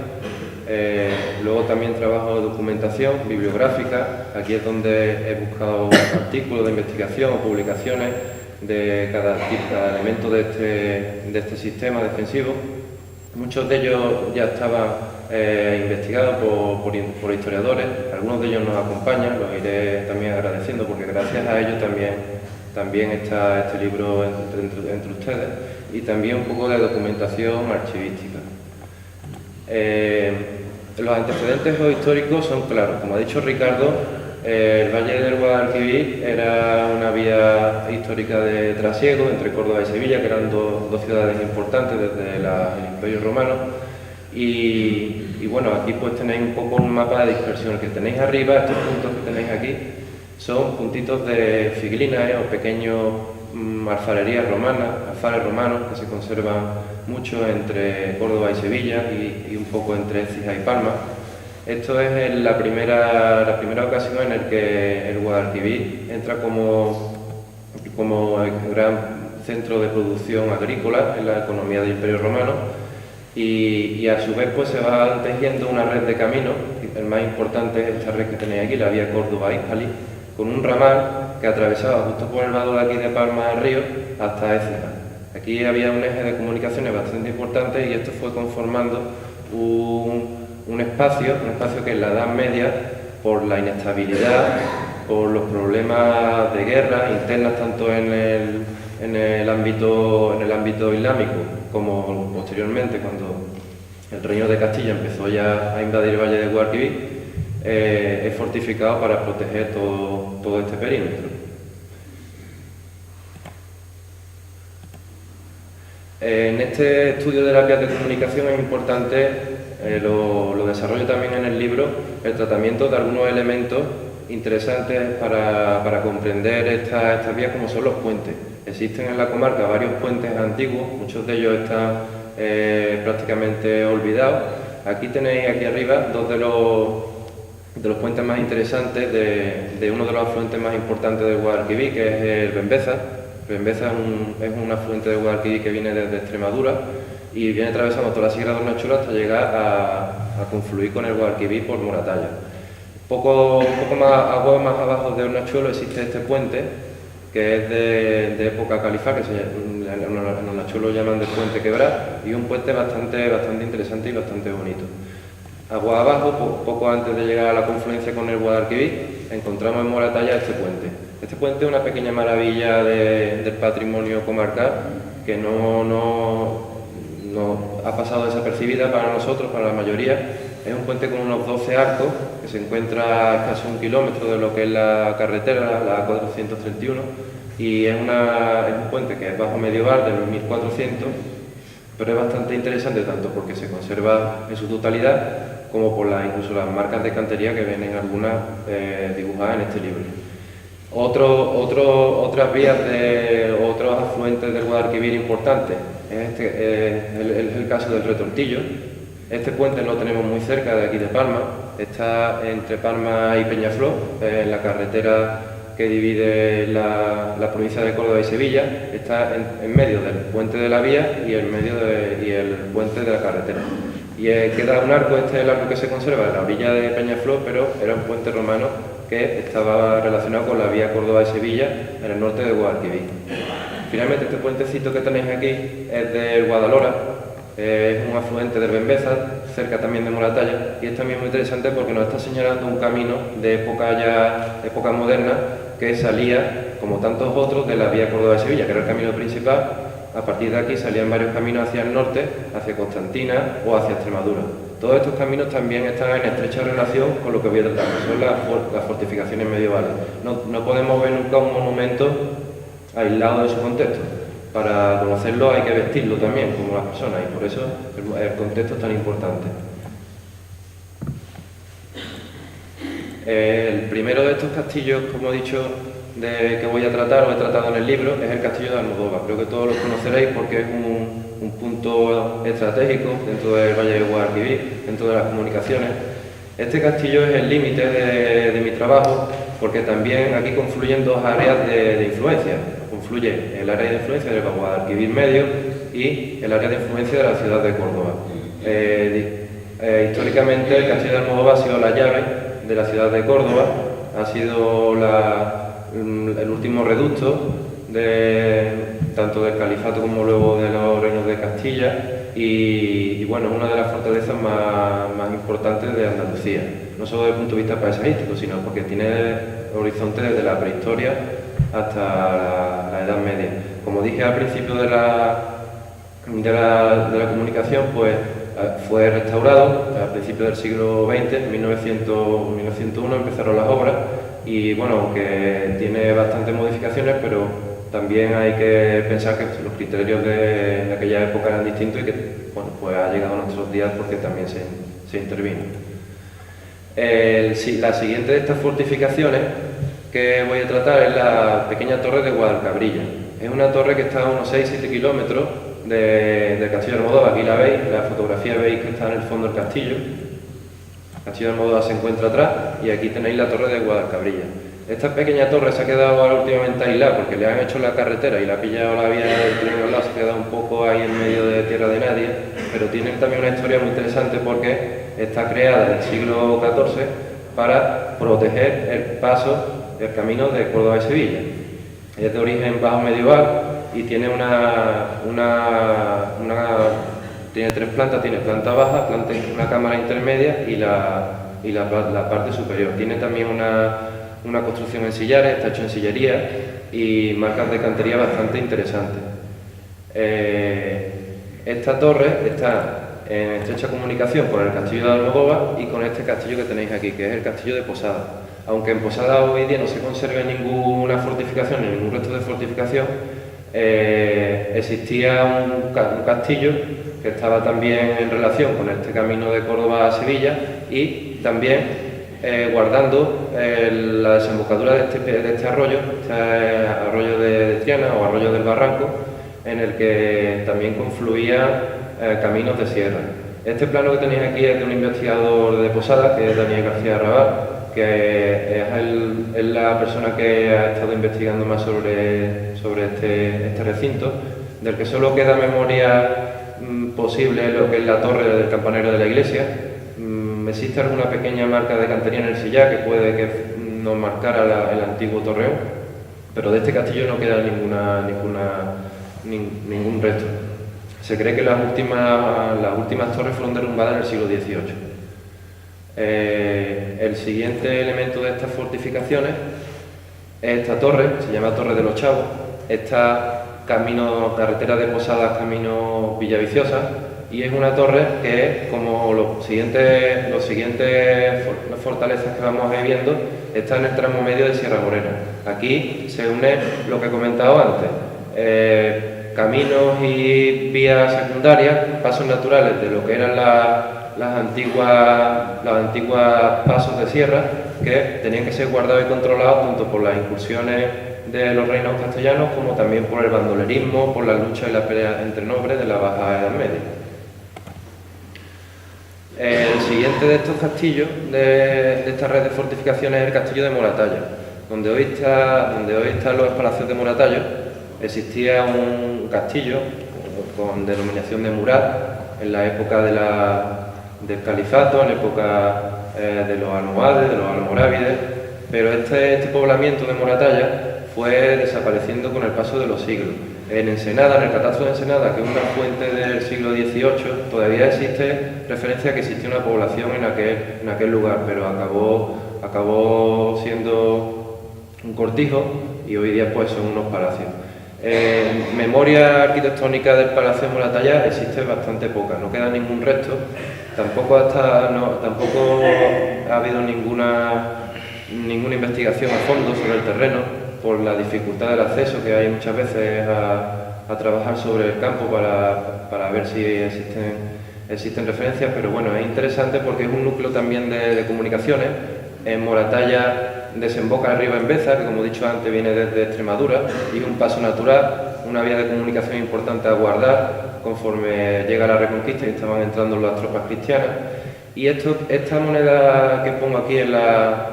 Luego también trabajo de documentación bibliográfica. Aquí es donde he buscado artículos de investigación o publicaciones de cada elemento de este sistema defensivo. Muchos de ellos ya estaban investigados por historiadores, algunos de ellos nos acompañan, los iré también agradeciendo, porque gracias a ellos también está este libro entre ustedes, y también un poco de documentación archivística. Los antecedentes históricos son claros. Como ha dicho Ricardo, el Valle del Guadalquivir era una vía histórica de trasiego entre Córdoba y Sevilla, que eran dos ciudades importantes desde el Imperio Romano. Y bueno, aquí pues tenéis un poco un mapa de dispersión. El que tenéis arriba, estos puntos que tenéis aquí, son puntitos de figlinas o pequeños alfarerías romanas, alfares romanos que se conservan mucho entre Córdoba y Sevilla y un poco entre Écija y Palma. Esto es la primera ocasión en la que el Guadalquivir entra como el gran centro de producción agrícola en la economía del Imperio Romano, y a su vez pues se va tejiendo una red de caminos. El más importante es esta red que tenéis aquí, la vía Córdoba-Hispali, con un ramal que atravesaba justo por el lado de aquí de Palma del Río hasta Écija. Aquí había un eje de comunicaciones bastante importante, y esto fue conformando un espacio que en la Edad Media, por la inestabilidad, por los problemas de guerra internas tanto en el ámbito islámico como posteriormente cuando el Reino de Castilla empezó ya a invadir el Valle del Guadalquivir, es fortificado para proteger todo este perímetro. En este estudio de las vías de comunicación es importante, lo desarrollo también en el libro, el tratamiento de algunos elementos interesantes para comprender estas vías, como son los puentes. Existen en la comarca varios puentes antiguos, muchos de ellos están prácticamente olvidados. Aquí tenéis aquí arriba dos de los puentes más interesantes de uno de los afluentes más importantes del Guadalquivir, que es el Bembeza. Bembeza es un afluente del Guadalquivir que viene desde Extremadura y viene atravesando toda la Sierra de Hornachuelos hasta llegar a confluir con el Guadalquivir por Moratalla. Poco más abajo de Hornachuelos existe este puente, que es de época califá, que en Hornachuelos llaman de Puente Quebrar, y un puente bastante interesante y bastante bonito. Agua abajo, poco antes de llegar a la confluencia con el Guadalquivir, encontramos en Moratalla este puente. Este puente es una pequeña maravilla del patrimonio comarcal que no ha pasado desapercibida para nosotros, para la mayoría. Es un puente con unos 12 arcos que se encuentra a casi 1 kilómetro de lo que es la carretera, la 431, y es un puente que es bajo medieval de los 1400, pero es bastante interesante tanto porque se conserva en su totalidad como por incluso las marcas de cantería que vienen algunas dibujadas en este libro. Otras vías otros afluentes del Guadalquivir importantes es el caso del Retortillo. Este puente lo tenemos muy cerca de aquí de Palma, está entre Palma y Peñaflor, en la carretera que divide la provincia de Córdoba y Sevilla, está en medio del puente de la vía y el puente de la carretera. Y queda un arco, este es el arco que se conserva en la orilla de Peñaflor, pero era un puente romano que estaba relacionado con la vía Córdoba y Sevilla en el norte de Guadalquivir. Finalmente, este puentecito que tenéis aquí es del Guadalhora, es un afluente del Bembeza, cerca también de Moratalla, y es también muy interesante porque nos está señalando un camino de época moderna, que salía, como tantos otros, de la vía Córdoba y Sevilla, que era el camino principal. A partir de aquí salían varios caminos hacia el norte, hacia Constantina o hacia Extremadura. Todos estos caminos también están en estrecha relación con lo que voy a tratar, que son las fortificaciones medievales. No podemos ver nunca un monumento aislado de su contexto. Para conocerlo hay que vestirlo también, como las personas, y por eso el contexto es tan importante. El primero de estos castillos, como he dicho, que voy a tratar o he tratado en el libro, es el castillo de Almodóvar. Creo que todos los conoceréis porque es un punto estratégico dentro del Valle de Guadalquivir, dentro de las comunicaciones. Este castillo es el límite de mi trabajo porque también aquí confluyen dos áreas de influencia. Confluye el área de influencia del Guadalquivir medio y el área de influencia de la ciudad de Córdoba. Históricamente el castillo de Almodóvar ha sido la llave de la ciudad de Córdoba, ha sido el último reducto tanto del califato como luego de los reinos de Castilla y bueno, una de las fortalezas más importantes de Andalucía, no solo desde el punto de vista paisajístico, sino porque tiene horizonte desde la prehistoria hasta la Edad Media. Como dije al principio de la comunicación, pues fue restaurado a principios del siglo XX, en 1901 empezaron las obras y bueno, aunque tiene bastantes modificaciones, pero también hay que pensar que los criterios de aquella época eran distintos y que bueno, pues ha llegado a nuestros días porque también se intervino. La siguiente de estas fortificaciones que voy a tratar es la pequeña torre de Guadalcabrilla. Es una torre que está a unos 6-7 kilómetros del castillo de Almodóvar. Aquí la veis, en la fotografía veis que está en el fondo del castillo. El castillo de Almodóvar se encuentra atrás y aquí tenéis la torre de Guadalcabrilla. Esta pequeña torre se ha quedado ahora últimamente aislada porque le han hecho la carretera y le ha pillado la vía del tren al lado, se ha quedado un poco ahí en medio de tierra de nadie, pero tiene también una historia muy interesante porque está creada en el siglo XIV para proteger el camino de Córdoba y Sevilla. Es de origen bajo medieval y tiene tiene tres plantas, tiene planta baja, una cámara intermedia y la parte superior. Tiene también una construcción en sillares, está hecho en sillería y marcas de cantería bastante interesantes. Esta torre está en estrecha comunicación con el castillo de Almodóvar y con este castillo que tenéis aquí, que es el castillo de Posada. Aunque en Posada hoy día no se conserve ninguna fortificación ni ningún resto de fortificación, existía un castillo que estaba también en relación con este camino de Córdoba a Sevilla y también guardando la desembocadura de este arroyo, arroyo de Triana o arroyo del Barranco, en el que también confluían caminos de sierra. Este plano que tenéis aquí es de un investigador de Posada, que es Daniel García Raval, que es la persona que ha estado investigando más sobre este recinto, del que solo queda memoria posible lo que es la torre del campanario de la iglesia. Existe alguna pequeña marca de cantería en el sillar que puede que nos marcara el antiguo torreón, pero de este castillo no queda ningún resto. Se cree que las últimas torres fueron derrumbadas en el siglo XVIII. El siguiente elemento de estas fortificaciones es esta torre, se llama Torre de los Chavos. Esta carretera de Posadas, camino Villaviciosa, y es una torre que es como las siguientes fortalezas que vamos a ir viendo, está en el tramo medio de Sierra Morena. Aquí se une lo que he comentado antes, caminos y vías secundarias, pasos naturales de lo que eran las antiguas pasos de sierra, que tenían que ser guardados y controlados tanto por las incursiones de los reinos castellanos como también por el bandolerismo, por la lucha y la pelea entre nobles de la Baja Edad Media. El siguiente de estos castillos de esta red de fortificaciones es el castillo de Moratalla. Donde hoy están los palacios de Moratalla, existía un castillo con denominación de Murat en la época del califato, en la época de los almohades, de los almorávides, pero este poblamiento de Moratalla fue desapareciendo con el paso de los siglos. En Ensenada, en el catastro de Ensenada, que es una fuente del siglo XVIII, todavía existe referencia a que existía una población en aquel lugar, pero acabó siendo un cortijo y hoy día pues son unos palacios. Memoria arquitectónica del Palacio de Moratalla existe bastante poca, no queda ningún resto, tampoco ha habido ninguna investigación a fondo sobre el terreno, por la dificultad del acceso que hay muchas veces a trabajar sobre el campo para ver si existen referencias, pero bueno, es interesante porque es un núcleo también de comunicaciones. En Moratalla desemboca el río Bembeza, que como he dicho antes viene desde Extremadura, y es un paso natural, una vía de comunicación importante a guardar conforme llega la Reconquista y estaban entrando las tropas cristianas. Y esta moneda que pongo aquí en la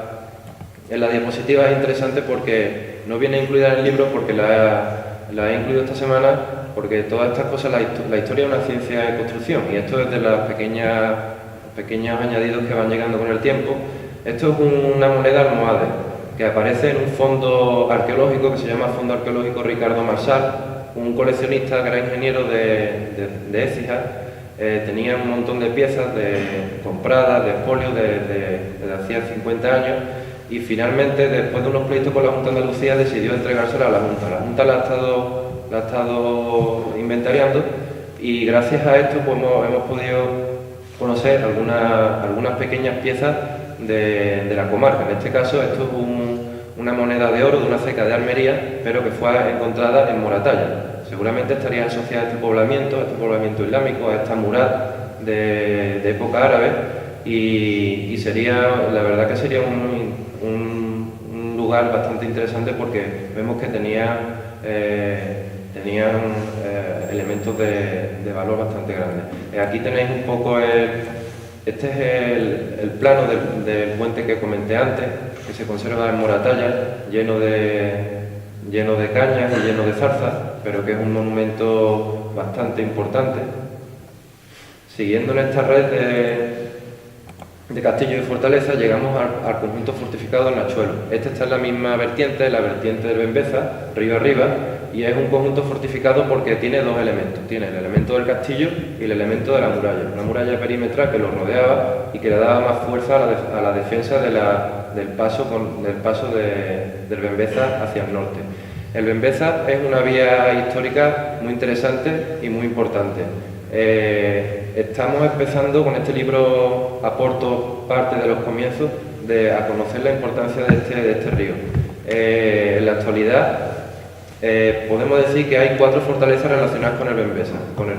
diapositiva es interesante porque no viene incluida en el libro, porque la he incluido esta semana, porque todas estas cosas, la historia es una ciencia de construcción y esto es de los pequeños añadidos que van llegando con el tiempo. Esto es una moneda almohade que aparece en un fondo arqueológico que se llama Fondo Arqueológico Ricardo Marsal, un coleccionista que era ingeniero de Écija. Tenía un montón de piezas compradas, de espolio desde hacía 50 años. Y finalmente, después de unos pleitos con la Junta de Andalucía, decidió entregársela a la Junta. La Junta la ha estado inventariando y gracias a esto pues, hemos podido conocer algunas pequeñas piezas de la comarca. En este caso, esto es una moneda de oro de una ceca de Almería, pero que fue encontrada en Moratalla. Seguramente estaría asociada a este poblamiento islámico, a esta Murat de época árabe, y la verdad que sería un lugar bastante interesante porque vemos que tenían elementos de valor bastante grandes. Aquí tenéis un poco este es el plano del puente que comenté antes, que se conserva en Moratalla, lleno de cañas y lleno de zarzas, pero que es un monumento bastante importante. Siguiendo en esta red de castillo y fortaleza, llegamos al conjunto fortificado del Nachuelo. Este está en la misma vertiente, la vertiente del Bembeza, río arriba, y es un conjunto fortificado porque tiene dos elementos. Tiene el elemento del castillo y el elemento de la muralla. Una muralla perimetral que lo rodeaba y que le daba más fuerza a la defensa del paso del Bembeza hacia el norte. El Bembeza es una vía histórica muy interesante y muy importante. Estamos empezando con este libro, aporto parte de los comienzos a conocer la importancia de este río. En la actualidad podemos decir que hay 4 fortalezas relacionadas con el Bembeza, con el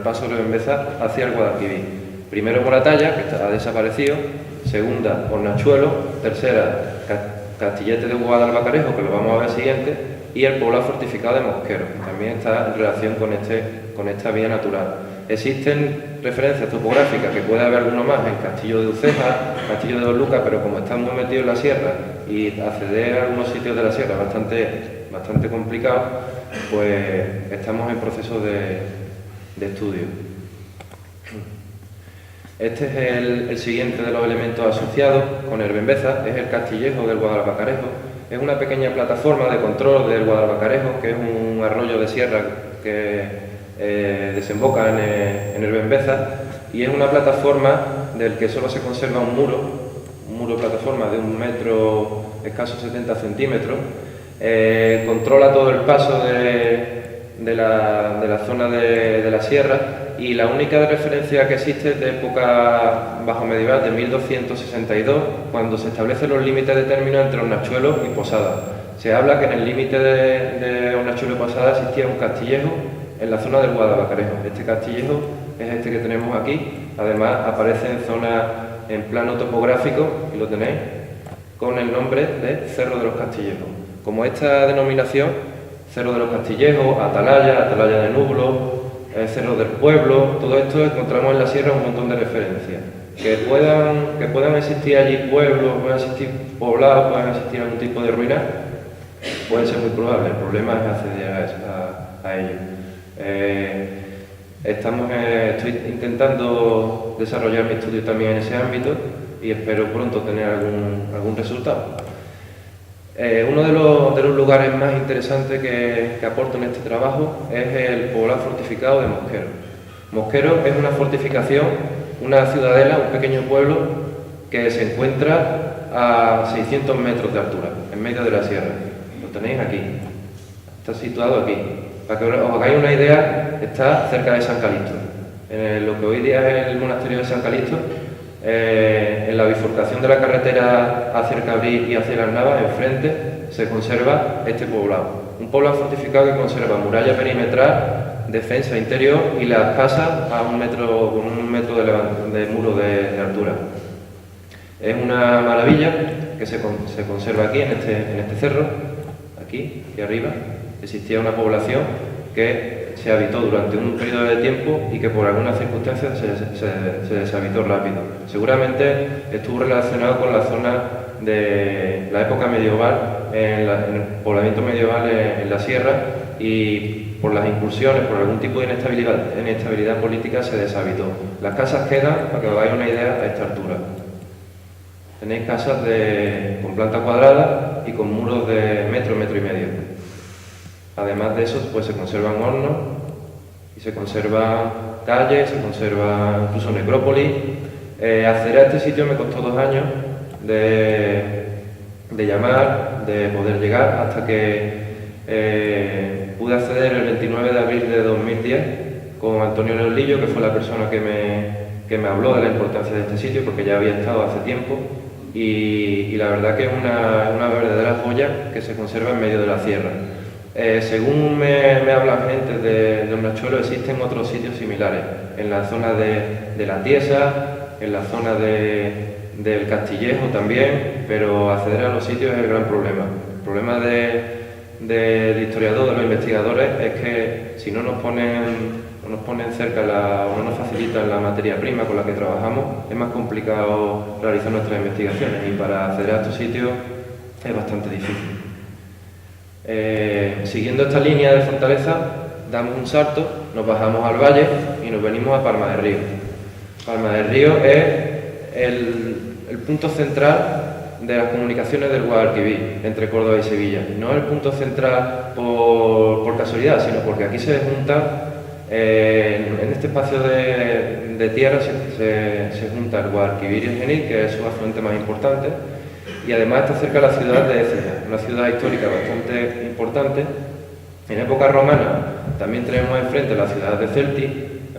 paso del Bembeza hacia el Guadalquivir. Primero Moratalla, que ha desaparecido; segunda Hornachuelo; tercera Castillete de Guadalbacarejo, que lo vamos a ver siguiente; y el poblado fortificado de Mosquero, que también está en relación con esta vía natural. Existen referencias topográficas, que puede haber alguno más en Castillo de Uceja, Castillo de Don Lucas, pero como están muy metidos en la sierra y acceder a algunos sitios de la sierra es bastante complicado, pues estamos en proceso de estudio. Este es el siguiente de los elementos asociados con el Bembeza, es el Castillejo del Guadalbacarejo. Es una pequeña plataforma de control del Guadalbacarejo, que es un arroyo de sierra que desemboca en el Bembeza, y es una plataforma del que solo se conserva un muro plataforma de 1 metro escaso 70 centímetros. Controla todo el paso de la zona de la sierra, y la única referencia que existe es de época bajo medieval, de 1262, cuando se establecen los límites de término entre Hornachuelo y Posada. Se habla que en el límite de Hornachuelo y Posada existía un castillejo en la zona del Guadalcarejo. Este castillejo es este que tenemos aquí, además aparece en zona, en plano topográfico, y lo tenéis, con el nombre de Cerro de los Castillejos. Como esta denominación, Cerro de los Castillejos, Atalaya, Atalaya de Nublo, Cerro del Pueblo, todo esto encontramos en la sierra un montón de referencias. Que puedan existir allí pueblos, puedan existir poblados, puedan existir algún tipo de ruinas, puede ser muy probable. El problema es acceder a ello. Estoy intentando desarrollar mi estudio también en ese ámbito y espero pronto tener algún resultado. Uno de los lugares más interesantes que aporto en este trabajo es el poblado fortificado de Mosquero. Mosquero es una fortificación, una ciudadela, un pequeño pueblo que se encuentra a 600 metros de altura, en medio de la sierra. Lo tenéis aquí, está situado aquí. Para que os hagáis una idea, está cerca de San Calixto. En lo que hoy día es el monasterio de San Calixto, en la bifurcación de la carretera hacia el Cabril y hacia las Navas, enfrente, se conserva este poblado. Un poblado fortificado que conserva muralla perimetral, defensa interior y las casas a un metro, con 1 metro de muro de altura. Es una maravilla que se conserva aquí, en este cerro, aquí arriba. Existía una población que se habitó durante un periodo de tiempo y que por algunas circunstancias se deshabitó rápido. Seguramente estuvo relacionado con la zona de la época medieval, en el poblamiento medieval en la sierra, y por las incursiones, por algún tipo de inestabilidad política se deshabitó. Las casas quedan, para que os hagáis una idea, a esta altura. Tenéis casas con planta cuadrada y con muros de metro y medio. Además de eso, pues se conservan hornos y se conservan calles, se conserva incluso necrópolis. Acceder a este sitio me costó 2 años de llamar, de poder llegar, hasta que pude acceder el 29 de abril de 2010 con Antonio Leolillo, que fue la persona que me habló de la importancia de este sitio, porque ya había estado hace tiempo, y la verdad que es una verdadera joya que se conserva en medio de la sierra. Según me hablan gente de Hornachuelo, existen otros sitios similares, en la zona de la Tiesa, en la zona del Castillejo también, pero acceder a los sitios es el gran problema. El problema del historiador, de los investigadores, es que si no nos ponen cerca o no nos facilitan la materia prima con la que trabajamos, es más complicado realizar nuestras investigaciones, y para acceder a estos sitios es bastante difícil. Siguiendo esta línea de fortaleza, damos un salto, nos bajamos al valle y nos venimos a Palma del Río. Palma del Río es el punto central de las comunicaciones del Guadalquivir entre Córdoba y Sevilla. No es el punto central por casualidad, sino porque aquí se juntan, en este espacio de tierra se junta el Guadalquivir y el Genil, que es su afluente más importante, y además está cerca de la ciudad de Écija, una ciudad histórica bastante importante. En época romana también tenemos enfrente la ciudad de Celti,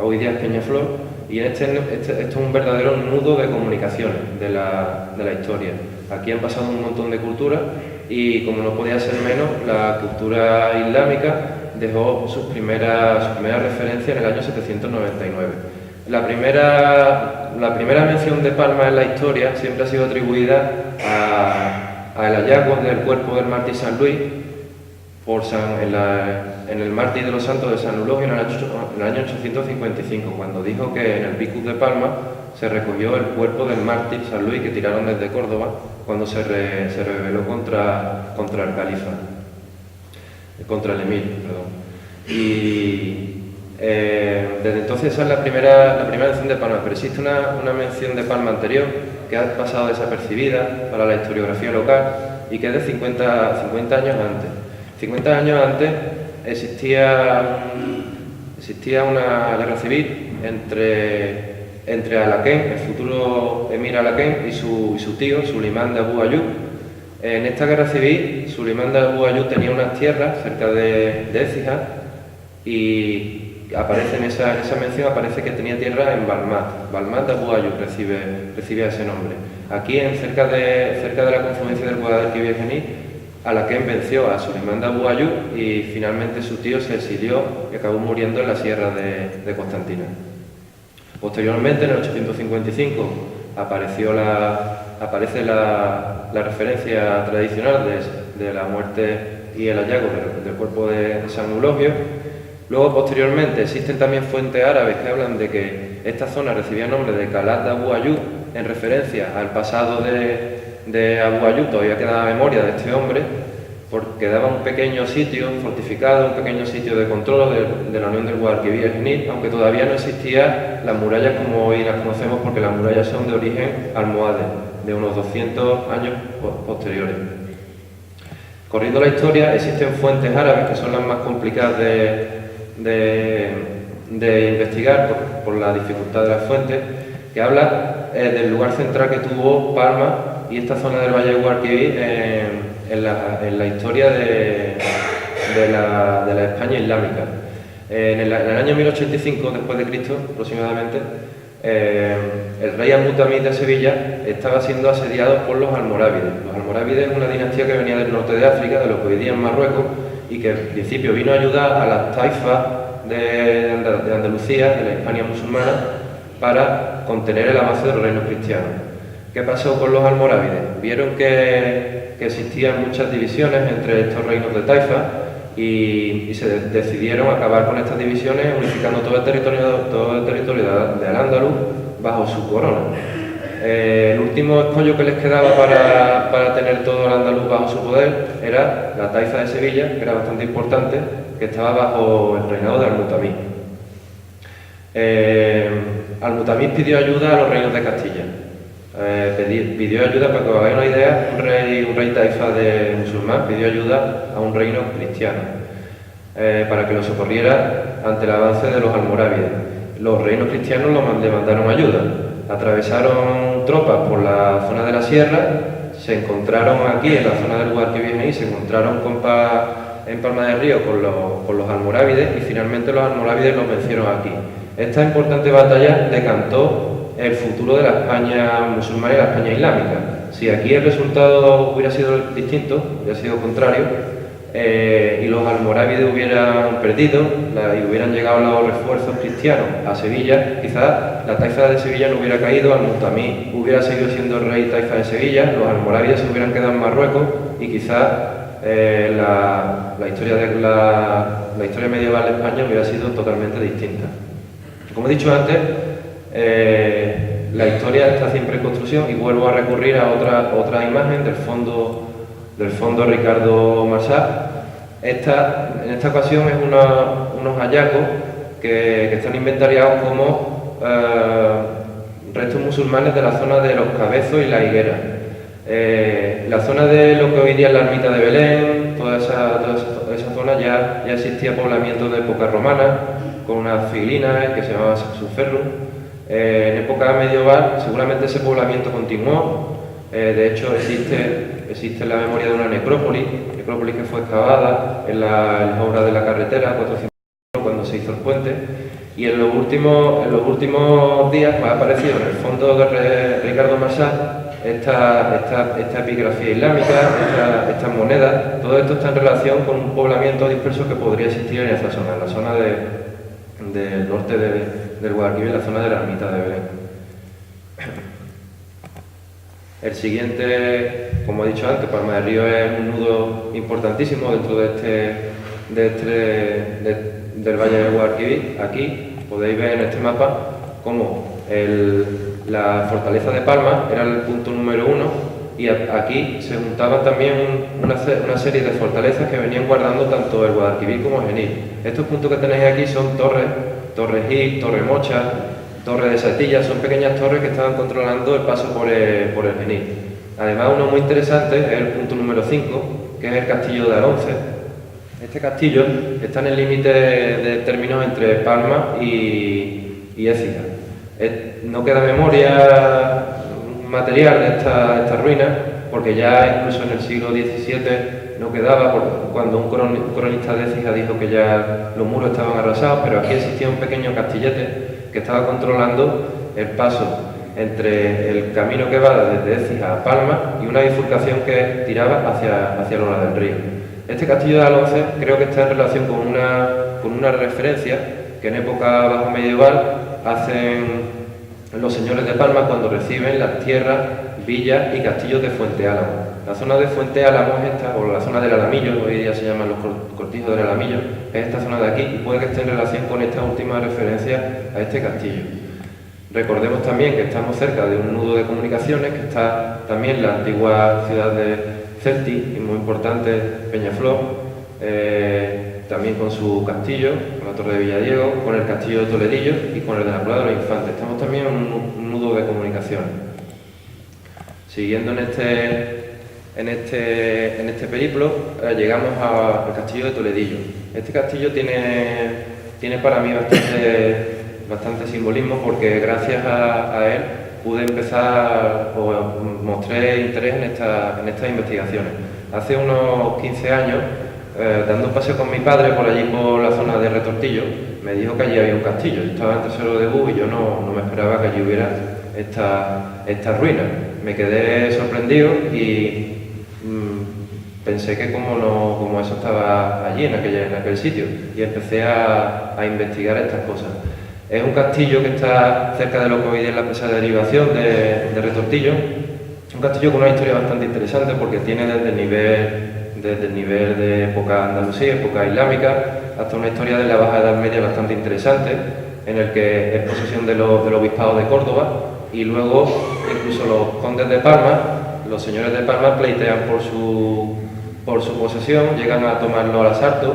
hoy día es Peñaflor, y esto es un verdadero nudo de comunicaciones de la historia. Aquí han pasado un montón de culturas y, como no podía ser menos, la cultura islámica dejó sus primeras referencias en el año 799. La primera mención de Palma en la historia siempre ha sido atribuida al hallazgo del cuerpo del mártir San Luis en el mártir de los santos de San Eulogio en el año 855, cuando dijo que en el Picus de Palma se recogió el cuerpo del mártir San Luis que tiraron desde Córdoba cuando se rebeló contra el califa, contra el emir, perdón. Y desde entonces esa es la primera mención de Palma, pero existe una mención de Palma anterior que ha pasado desapercibida para la historiografía local y que es de 50 años antes. 50 años antes existía una guerra civil entre Alaquén, el futuro emir Alaquén, y su tío, Sulimán de Abu Ayub. En esta guerra civil, Sulimán de Abu Ayub tenía unas tierras cerca de Écija, y aparece en esa mención, aparece que tenía tierra en Balmat de Abu Ayub recibe ese nombre. Aquí, cerca de la confluencia del Guadalquivir y el Genil, Alaquén venció a Suleimán de Abu Ayub y finalmente su tío se exilió y acabó muriendo en la sierra de Constantina. Posteriormente, en el 855, aparece la referencia tradicional de la muerte y el hallazgo del cuerpo de San Eulogio. Luego, posteriormente, existen también fuentes árabes que hablan de que esta zona recibía el nombre de Calat de Abu Ayub, en referencia al pasado de Abu Ayub. Todavía queda memoria de este hombre, porque daba un pequeño sitio fortificado, un pequeño sitio de control de la Unión del Guadalquivir y el Genil, aunque todavía no existían las murallas como hoy las conocemos, porque las murallas son de origen almohade, de unos 200 años posteriores. Corriendo la historia, existen fuentes árabes que son las más complicadas de investigar por la dificultad de las fuentes, que hablan del lugar central que tuvo Palma y esta zona del Valle del Guadalquivir en la historia de la España islámica. En el año 1085 después de Cristo, aproximadamente, el rey Al-Mutamid de Sevilla estaba siendo asediado por los almorávides. Los almorávides es una dinastía que venía del norte de África, de lo que hoy día es Marruecos, y que en principio vino a ayudar a las taifas de Andalucía, de la Hispania musulmana, para contener el avance de los reinos cristianos. ¿Qué pasó con los almorávides? Vieron que existían muchas divisiones entre estos reinos de taifa y se decidieron acabar con estas divisiones, unificando todo el territorio de Al-Ándalus bajo su corona. El último escollo que les quedaba para tener todo Al-Ándalus bajo su poder era la taifa de Sevilla, que era bastante importante, que estaba bajo el reinado de Al-Mutamid. Al-Mutamid pidió ayuda a los reinos de Castilla. Pidió ayuda, para que os hagáis una idea, un rey taifa de musulmán pidió ayuda a un reino cristiano para que lo socorriera ante el avance de los almorávides. Los reinos cristianos le mandaron ayuda, atravesaron tropas por la zona de la sierra, se encontraron aquí en la zona del Guadalquivir y se encontraron en Palma del Río con los almorávides y finalmente los almorávides los vencieron aquí. Esta importante batalla decantó el futuro de la España musulmana y la España islámica. Si aquí el resultado hubiera sido distinto, hubiera sido contrario, y los almorávides hubieran perdido y hubieran llegado los refuerzos cristianos a Sevilla, quizás la taifa de Sevilla no hubiera caído, Al-Mutamid hubiera seguido siendo el rey taifa de Sevilla, los almorávides se hubieran quedado en Marruecos y quizás la historia medieval de España hubiera sido totalmente distinta. Como he dicho antes, la historia está siempre en construcción y vuelvo a recurrir a otra imagen del fondo Ricardo Marsá. En esta ocasión es unos hallazgos que están inventariados como restos musulmanes de la zona de los Cabezos y la Higuera. La zona de lo que hoy día es la ermita de Belén, toda esa zona ya existía poblamiento de época romana, con unas filinas que se llamaban Saxuferrum. En época medieval seguramente ese poblamiento continuó. De hecho existe la memoria de una necrópolis que fue excavada en las obras de la carretera 400 cuando se hizo el puente, y en los últimos días ha aparecido en el fondo de Ricardo Marsá esta epigrafía islámica, estas monedas. Todo esto está en relación con un poblamiento disperso que podría existir en esa zona, en la zona del norte del Guadalquivir, en la zona de la ermita de Belén. El siguiente, como he dicho antes, Palma del Río es un nudo importantísimo dentro del Valle del Guadalquivir. Aquí podéis ver en este mapa cómo la fortaleza de Palma era el punto número 1 y aquí se juntaban también una serie de fortalezas que venían guardando tanto el Guadalquivir como el Genil. Estos puntos que tenéis aquí son Torre Gil, Torre Mocha, Torre de Satilla, son pequeñas torres que estaban controlando el paso por el Genil. Además, uno muy interesante es el punto número 5, que es el castillo de Alonce. Este castillo está en el límite de términos entre Palma y Écija. No queda memoria material de esta ruina, porque ya incluso en el siglo XVII no quedaba, cuando un cronista de Écija dijo que ya los muros estaban arrasados, pero aquí existía un pequeño castillete que estaba controlando el paso entre el camino que va desde Écija a Palma y una bifurcación que tiraba hacia Lora del Río. Este castillo de Alonce creo que está en relación con una referencia que en época bajo medieval hacen los señores de Palma cuando reciben las tierras, villas y castillos de Fuente Álamo. La zona de Fuente Álamo es esta, o la zona del Alamillo, hoy día se llaman los cortijos del Alamillo, es esta zona de aquí y puede que esté en relación con esta última referencia a este castillo. Recordemos también que estamos cerca de un nudo de comunicaciones, que está también la antigua ciudad de Celti, y muy importante Peñaflor, también con su castillo, con la Torre de Villadiego, con el castillo de Toledillo y con el de la Plaza de los Infantes. Estamos también en un nudo de comunicaciones. Siguiendo en este periplo, llegamos al castillo de Toledillo. Este castillo tiene para mí bastante simbolismo, porque gracias a él pude empezar o mostré interés en estas investigaciones. Hace unos 15 años, dando un paseo con mi padre por allí por la zona de Retortillo, me dijo que allí había un castillo. Yo estaba en tercero de BU y yo no me esperaba que allí hubiera esta ruina. Me quedé sorprendido y pensé que como eso estaba allí en aquel sitio, y empecé a investigar estas cosas. Es un castillo que está cerca de lo que hoy día es la presa de derivación de Retortillo, un castillo con una historia bastante interesante, porque tiene desde el nivel de época andalusí, época islámica, hasta una historia de la Baja Edad Media bastante interesante, en el que es posesión del obispado de Córdoba, y luego incluso los condes de Palma, los señores de Palma, pleitean por su posesión, llegan a tomarlo al asalto.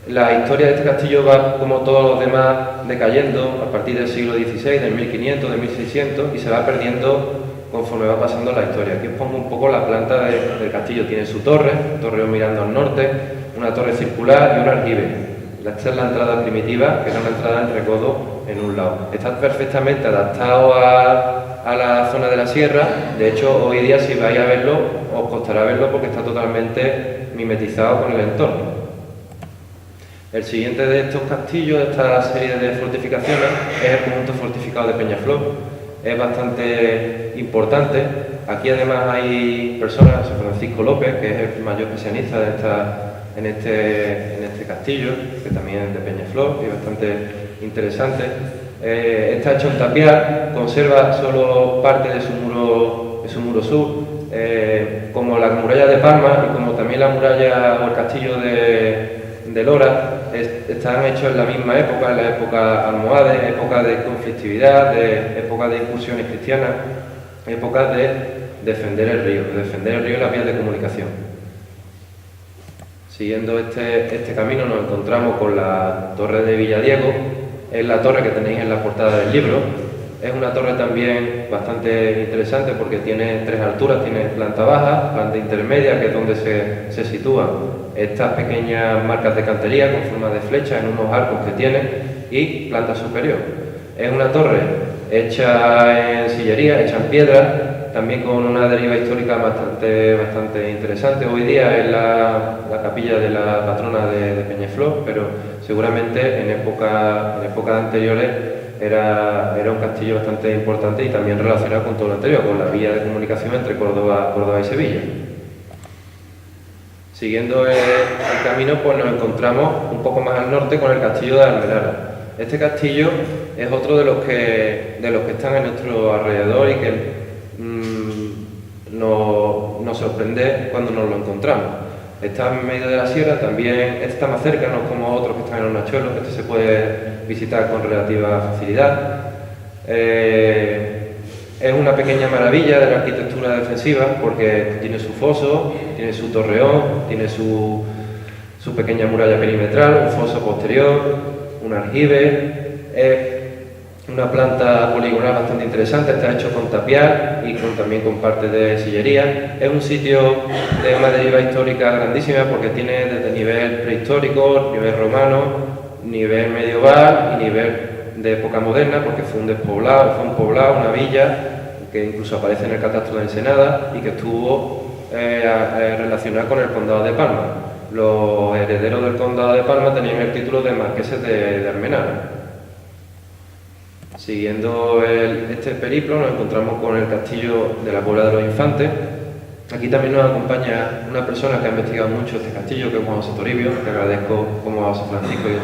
La historia de este castillo va, como todos los demás, decayendo a partir del siglo XVI, del 1500, del 1600, y se va perdiendo conforme va pasando la historia. Aquí os pongo un poco la planta del castillo. Tiene su torreón mirando al norte, una torre circular y un aljibe. Esta es la entrada primitiva, que era una entrada en recodo en un lado. Está perfectamente adaptado a la zona de la sierra. De hecho, hoy día, si vais a verlo, os costará verlo porque está totalmente mimetizado con el entorno. El siguiente de estos castillos, de esta serie de fortificaciones, es el conjunto fortificado de Peñaflor. Es bastante importante. Aquí además hay personas, San Francisco López, que es el mayor especialista en este castillo, que también es de Peñaflor, y es bastante interesante. Está hecho en tapial, conserva solo parte de su muro sur, como la muralla de Palma y como también la muralla o el castillo de Lora. Están hechos en la misma época, en la época almohade, época de conflictividad, época de incursiones cristianas, época de defender el río y las vías de comunicación. Siguiendo este camino nos encontramos con la Torre de Villadiego. Es la torre que tenéis en la portada del libro. Es una torre también bastante interesante porque tiene 3 alturas, tiene planta baja, planta intermedia, que es donde se sitúan estas pequeñas marcas de cantería con forma de flecha en unos arcos que tiene, y planta superior. Es una torre hecha en sillería, hecha en piedra, también con una deriva histórica bastante interesante. Hoy día es la capilla de la patrona de Peñaflor, pero seguramente en épocas anteriores era un castillo bastante importante y también relacionado con todo lo anterior, con la vía de comunicación entre Córdoba y Sevilla. Siguiendo el camino, pues nos encontramos un poco más al norte con el castillo de Almenara. Este castillo es otro de los que están en nuestro alrededor y que nos sorprende cuando nos lo encontramos. Está en medio de la sierra, también está más cerca, no como otros que están en Hornachuelos. Este se puede visitar con relativa facilidad. Es una pequeña maravilla de la arquitectura defensiva porque tiene su foso, tiene su torreón, tiene su pequeña muralla perimetral, un foso posterior, un aljibe. Una planta poligonal bastante interesante, está hecho con tapial y también con parte de sillería. Es un sitio de una deriva histórica grandísima porque tiene desde nivel prehistórico, nivel romano, nivel medieval y nivel de época moderna, porque fue un poblado, una villa que incluso aparece en el catastro de Ensenada y que estuvo relacionada con el condado de Palma. Los herederos del condado de Palma tenían el título de marqueses de Almenara. Siguiendo este periplo nos encontramos con el castillo de la Puebla de los Infantes. Aquí también nos acompaña una persona que ha investigado mucho este castillo, que es Juan José Toribio, que agradezco como a José Francisco y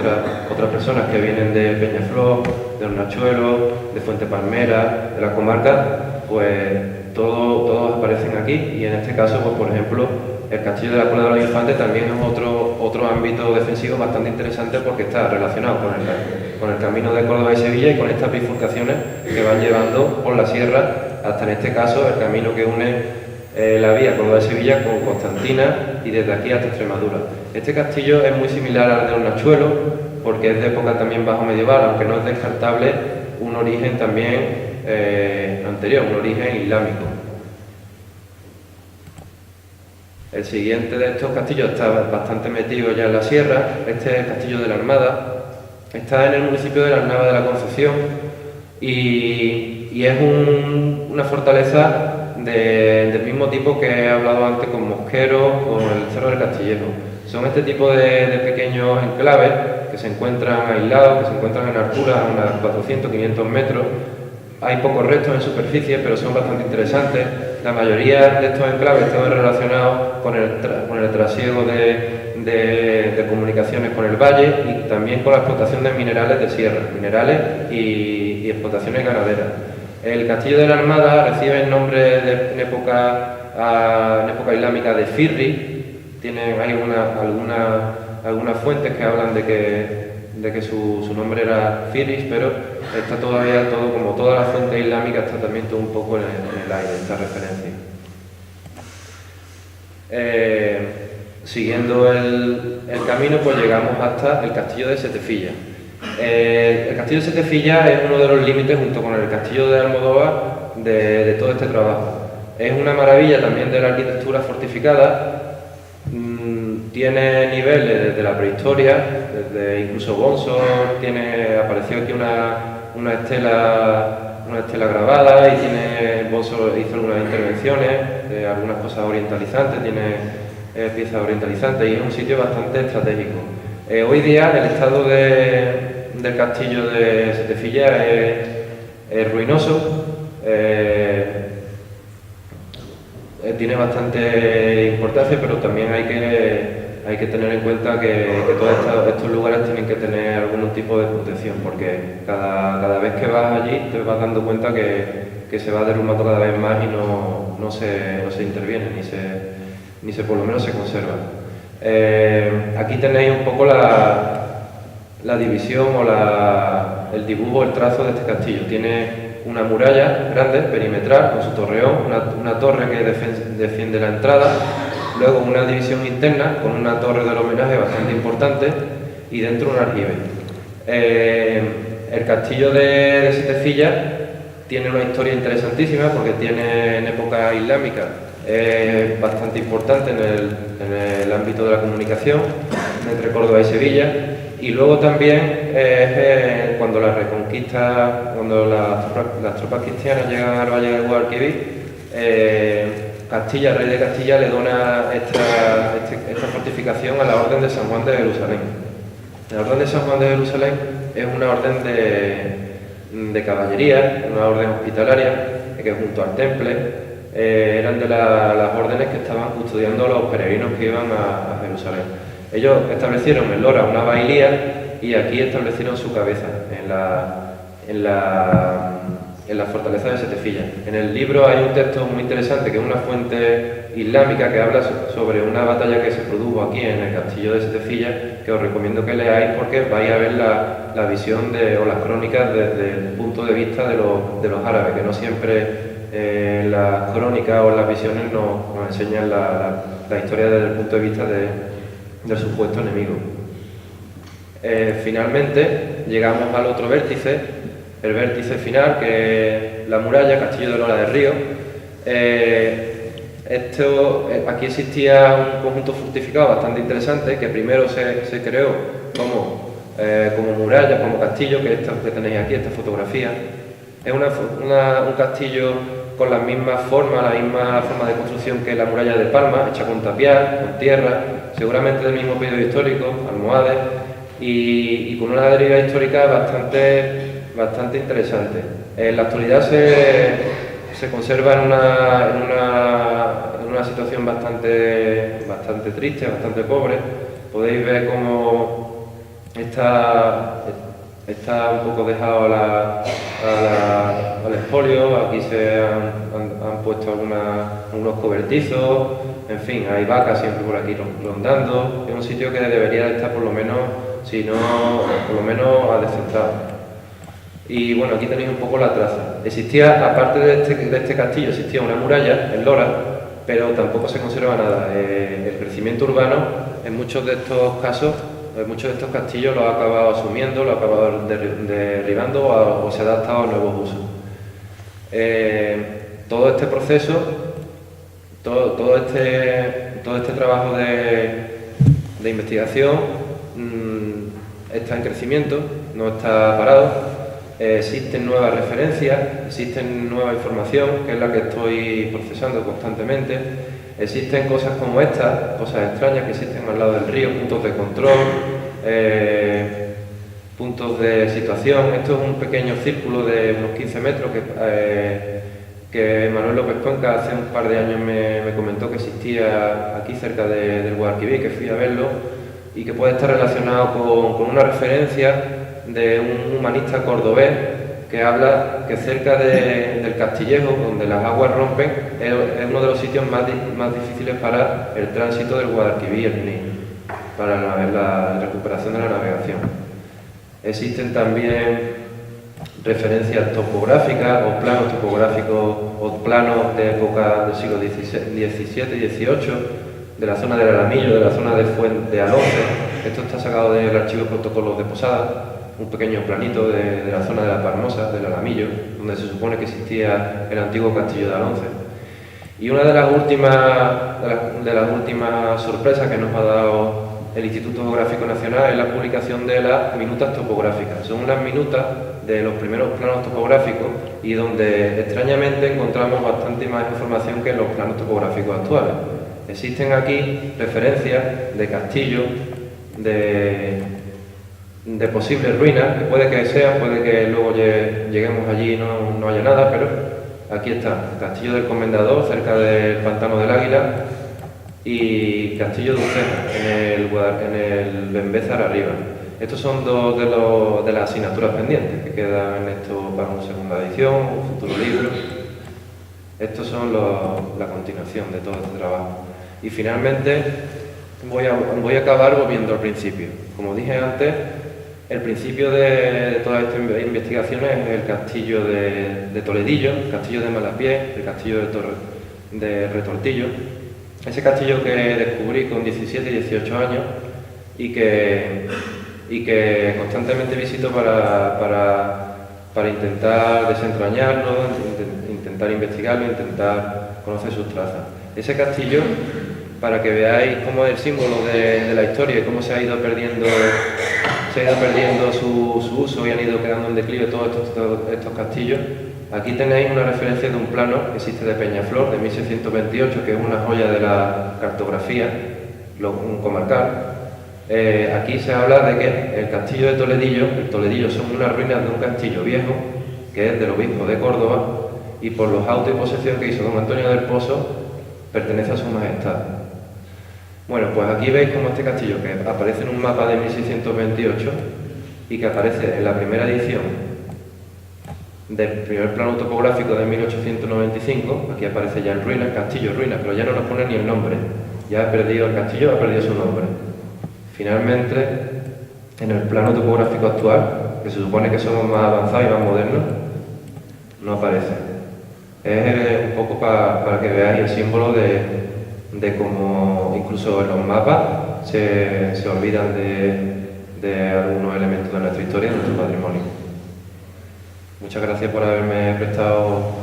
otras personas que vienen de Peñaflor, de Hornachuelo, de Fuente Palmera, de la comarca, pues todos aparecen aquí, y en este caso, pues por ejemplo, el castillo de la Puebla de los Infantes también es otro ámbito defensivo bastante interesante porque está relacionado con el camino de Córdoba y Sevilla y con estas bifurcaciones que van llevando por la sierra hasta, en este caso, el camino que une la vía Córdoba-Sevilla con Constantina y desde aquí hasta Extremadura. Este castillo es muy similar al de Hornachuelo porque es de época también bajo medieval, aunque no es descartable un origen también anterior, un origen islámico. El siguiente de estos castillos está bastante metido ya en la sierra. Este es el castillo de la Armada. Está en el municipio de la Nava de la Concepción y es una fortaleza del mismo tipo que he hablado antes con Mosquero, con el Cerro del Castillejo. Son este tipo de pequeños enclaves que se encuentran aislados, que se encuentran en altura a unos 400, 500 metros. Hay pocos restos en superficie, pero son bastante interesantes. La mayoría de estos enclaves están relacionados con el trasiego de comunicaciones con el valle y también con la explotación de minerales de sierra, minerales y explotaciones ganaderas. El castillo de la Armada recibe el nombre en época islámica de Firri. Hay algunas fuentes que hablan de que su nombre era Firis, pero está todavía todo, como todas las fuentes islámicas, está también todo un poco en el aire, esta referencia. Siguiendo el camino, pues llegamos hasta el castillo de Setefilla. El castillo de Setefilla es uno de los límites, junto con el castillo de Almodóvar, de todo este trabajo. Es una maravilla también de la arquitectura fortificada. Tiene niveles desde la prehistoria, desde incluso Bonsor, apareció aquí una estela grabada y Bonsor hizo algunas intervenciones, de algunas cosas orientalizantes, tiene piezas orientalizantes y es un sitio bastante estratégico. Hoy día el estado del castillo de Setefilla es ruinoso. Tiene bastante importancia, pero también hay que tener en cuenta que todos estos lugares tienen que tener algún tipo de protección, porque cada vez que vas allí te vas dando cuenta que se va derrumbando cada vez más y no se interviene, ni se por lo menos se conserva. Aquí tenéis un poco la división o el dibujo, el trazo de este castillo. Tiene una muralla grande, perimetral, con su torreón, una torre que defiende la entrada, luego una división interna con una torre del homenaje bastante importante y dentro un aljibe. El castillo de Setefilla tiene una historia interesantísima porque tiene en época islámica bastante importante en el ámbito de la comunicación entre Córdoba y Sevilla. Y luego también cuando la reconquista, cuando las tropas cristianas llegan al Valle del Guadalquivir, Castilla, rey de Castilla, le dona esta fortificación a la Orden de San Juan de Jerusalén. La Orden de San Juan de Jerusalén es una orden de caballería, una orden hospitalaria, que junto al temple eran de las órdenes que estaban custodiando a los peregrinos que iban a Jerusalén. Ellos establecieron en Lora una bailía y aquí establecieron su cabeza, en la fortaleza de Setefilla. En el libro hay un texto muy interesante, que es una fuente islámica que habla sobre una batalla que se produjo aquí en el castillo de Setefilla, que os recomiendo que leáis porque vais a ver la visión o las crónicas desde el punto de vista de los árabes, que no siempre las crónicas o las visiones nos enseñan la historia desde el punto de vista del supuesto enemigo. Finalmente llegamos al otro vértice, el vértice final, que es la muralla, Castillo de Lora del Río. Aquí existía un conjunto fortificado bastante interesante, que primero se creó como muralla, como castillo, que tenéis aquí, esta fotografía. Es un castillo con la misma forma de construcción que la muralla de Palma, hecha con tapial, con tierra, seguramente del mismo periodo histórico, almohades, y con una deriva histórica bastante bastante interesante. En la actualidad se conserva en una situación bastante triste, bastante pobre. Podéis ver cómo está un poco dejado al expolio. Aquí se han puesto algunos cobertizos, en fin, hay vacas siempre por aquí rondando. Es un sitio que debería de estar por lo menos, si no, por lo menos adecentado. Y bueno, aquí tenéis un poco la traza. Existía, aparte de este castillo, existía una muralla en Lora, pero tampoco se conserva nada. El crecimiento urbano, en muchos de estos casos, en muchos de estos castillos lo ha acabado asumiendo, lo ha acabado derribando o se ha adaptado a nuevos usos. Todo este proceso, todo este trabajo de investigación está en crecimiento, no está parado. Existen nuevas referencias, existen nueva información, que es la que estoy procesando constantemente. Existen cosas como estas, cosas extrañas que existen al lado del río, puntos de control, puntos de situación. Esto es un pequeño círculo de unos 15 metros que Manuel López Cuenca hace un par de años me comentó que existía aquí cerca del Guadalquivir, que fui a verlo, y que puede estar relacionado con una referencia de un humanista cordobés que habla que cerca del Castillejo, donde las aguas rompen, es uno de los sitios más difíciles para el tránsito del Guadalquivir, para la recuperación de la navegación. Existen también referencias topográficas o planos topográficos o planos de época del siglo XVII y XVIII, de la zona del Alamillo, de la zona de Fuente de Alonce. Esto está sacado del archivo de protocolos de Posada, un pequeño planito de la zona de la Palmosa, del Alamillo, donde se supone que existía el antiguo castillo de Alonce. Y una de las últimas sorpresas que nos ha dado el Instituto Geográfico Nacional es la publicación de las minutas topográficas. Son unas minutas de los primeros planos topográficos y donde extrañamente encontramos bastante más información que en los planos topográficos actuales. Existen aquí referencias de castillos, de posibles ruinas, que puede que sean, puede que luego lleguemos allí y no haya nada, pero aquí está, el Castillo del Comendador, cerca del Pantano del Águila, y Castillo de Ucena, en el Bembézar arriba. Estos son dos de las asignaturas pendientes que quedan en esto para una segunda edición, un futuro libro. Estos son la continuación de todo este trabajo. Y finalmente voy a acabar volviendo al principio. Como dije antes, el principio de todas estas investigaciones es el castillo de Toledillo, el castillo de Malapié, el castillo de Retortillo. Ese castillo que descubrí con 17 y 18 años y que constantemente visito para intentar desentrañarlo, intentar investigarlo, intentar conocer sus trazas. Ese castillo, para que veáis cómo es el símbolo de la historia y cómo se ha ido perdiendo su uso y han ido quedando en declive todos estos castillos. Aquí tenéis una referencia de un plano que existe de Peñaflor, de 1628, que es una joya de la cartografía comarcal. Aquí se habla de que el castillo de Toledillo, el Toledillo son unas ruinas de un castillo viejo, que es del obispo de Córdoba, y por los autos y posesión que hizo don Antonio del Pozo, pertenece a su majestad. Bueno, pues aquí veis como este castillo, que aparece en un mapa de 1628 y que aparece en la primera edición del primer plano topográfico de 1895, aquí aparece ya en ruinas, castillo ruinas, pero ya no nos pone ni el nombre, ya el castillo ha perdido su nombre. Finalmente, en el plano topográfico actual, que se supone que somos más avanzados y más modernos, no aparece. Es un poco para que veáis el símbolo de cómo incluso en los mapas se olvidan de algunos elementos de nuestra historia, de nuestro patrimonio. Muchas gracias por haberme prestado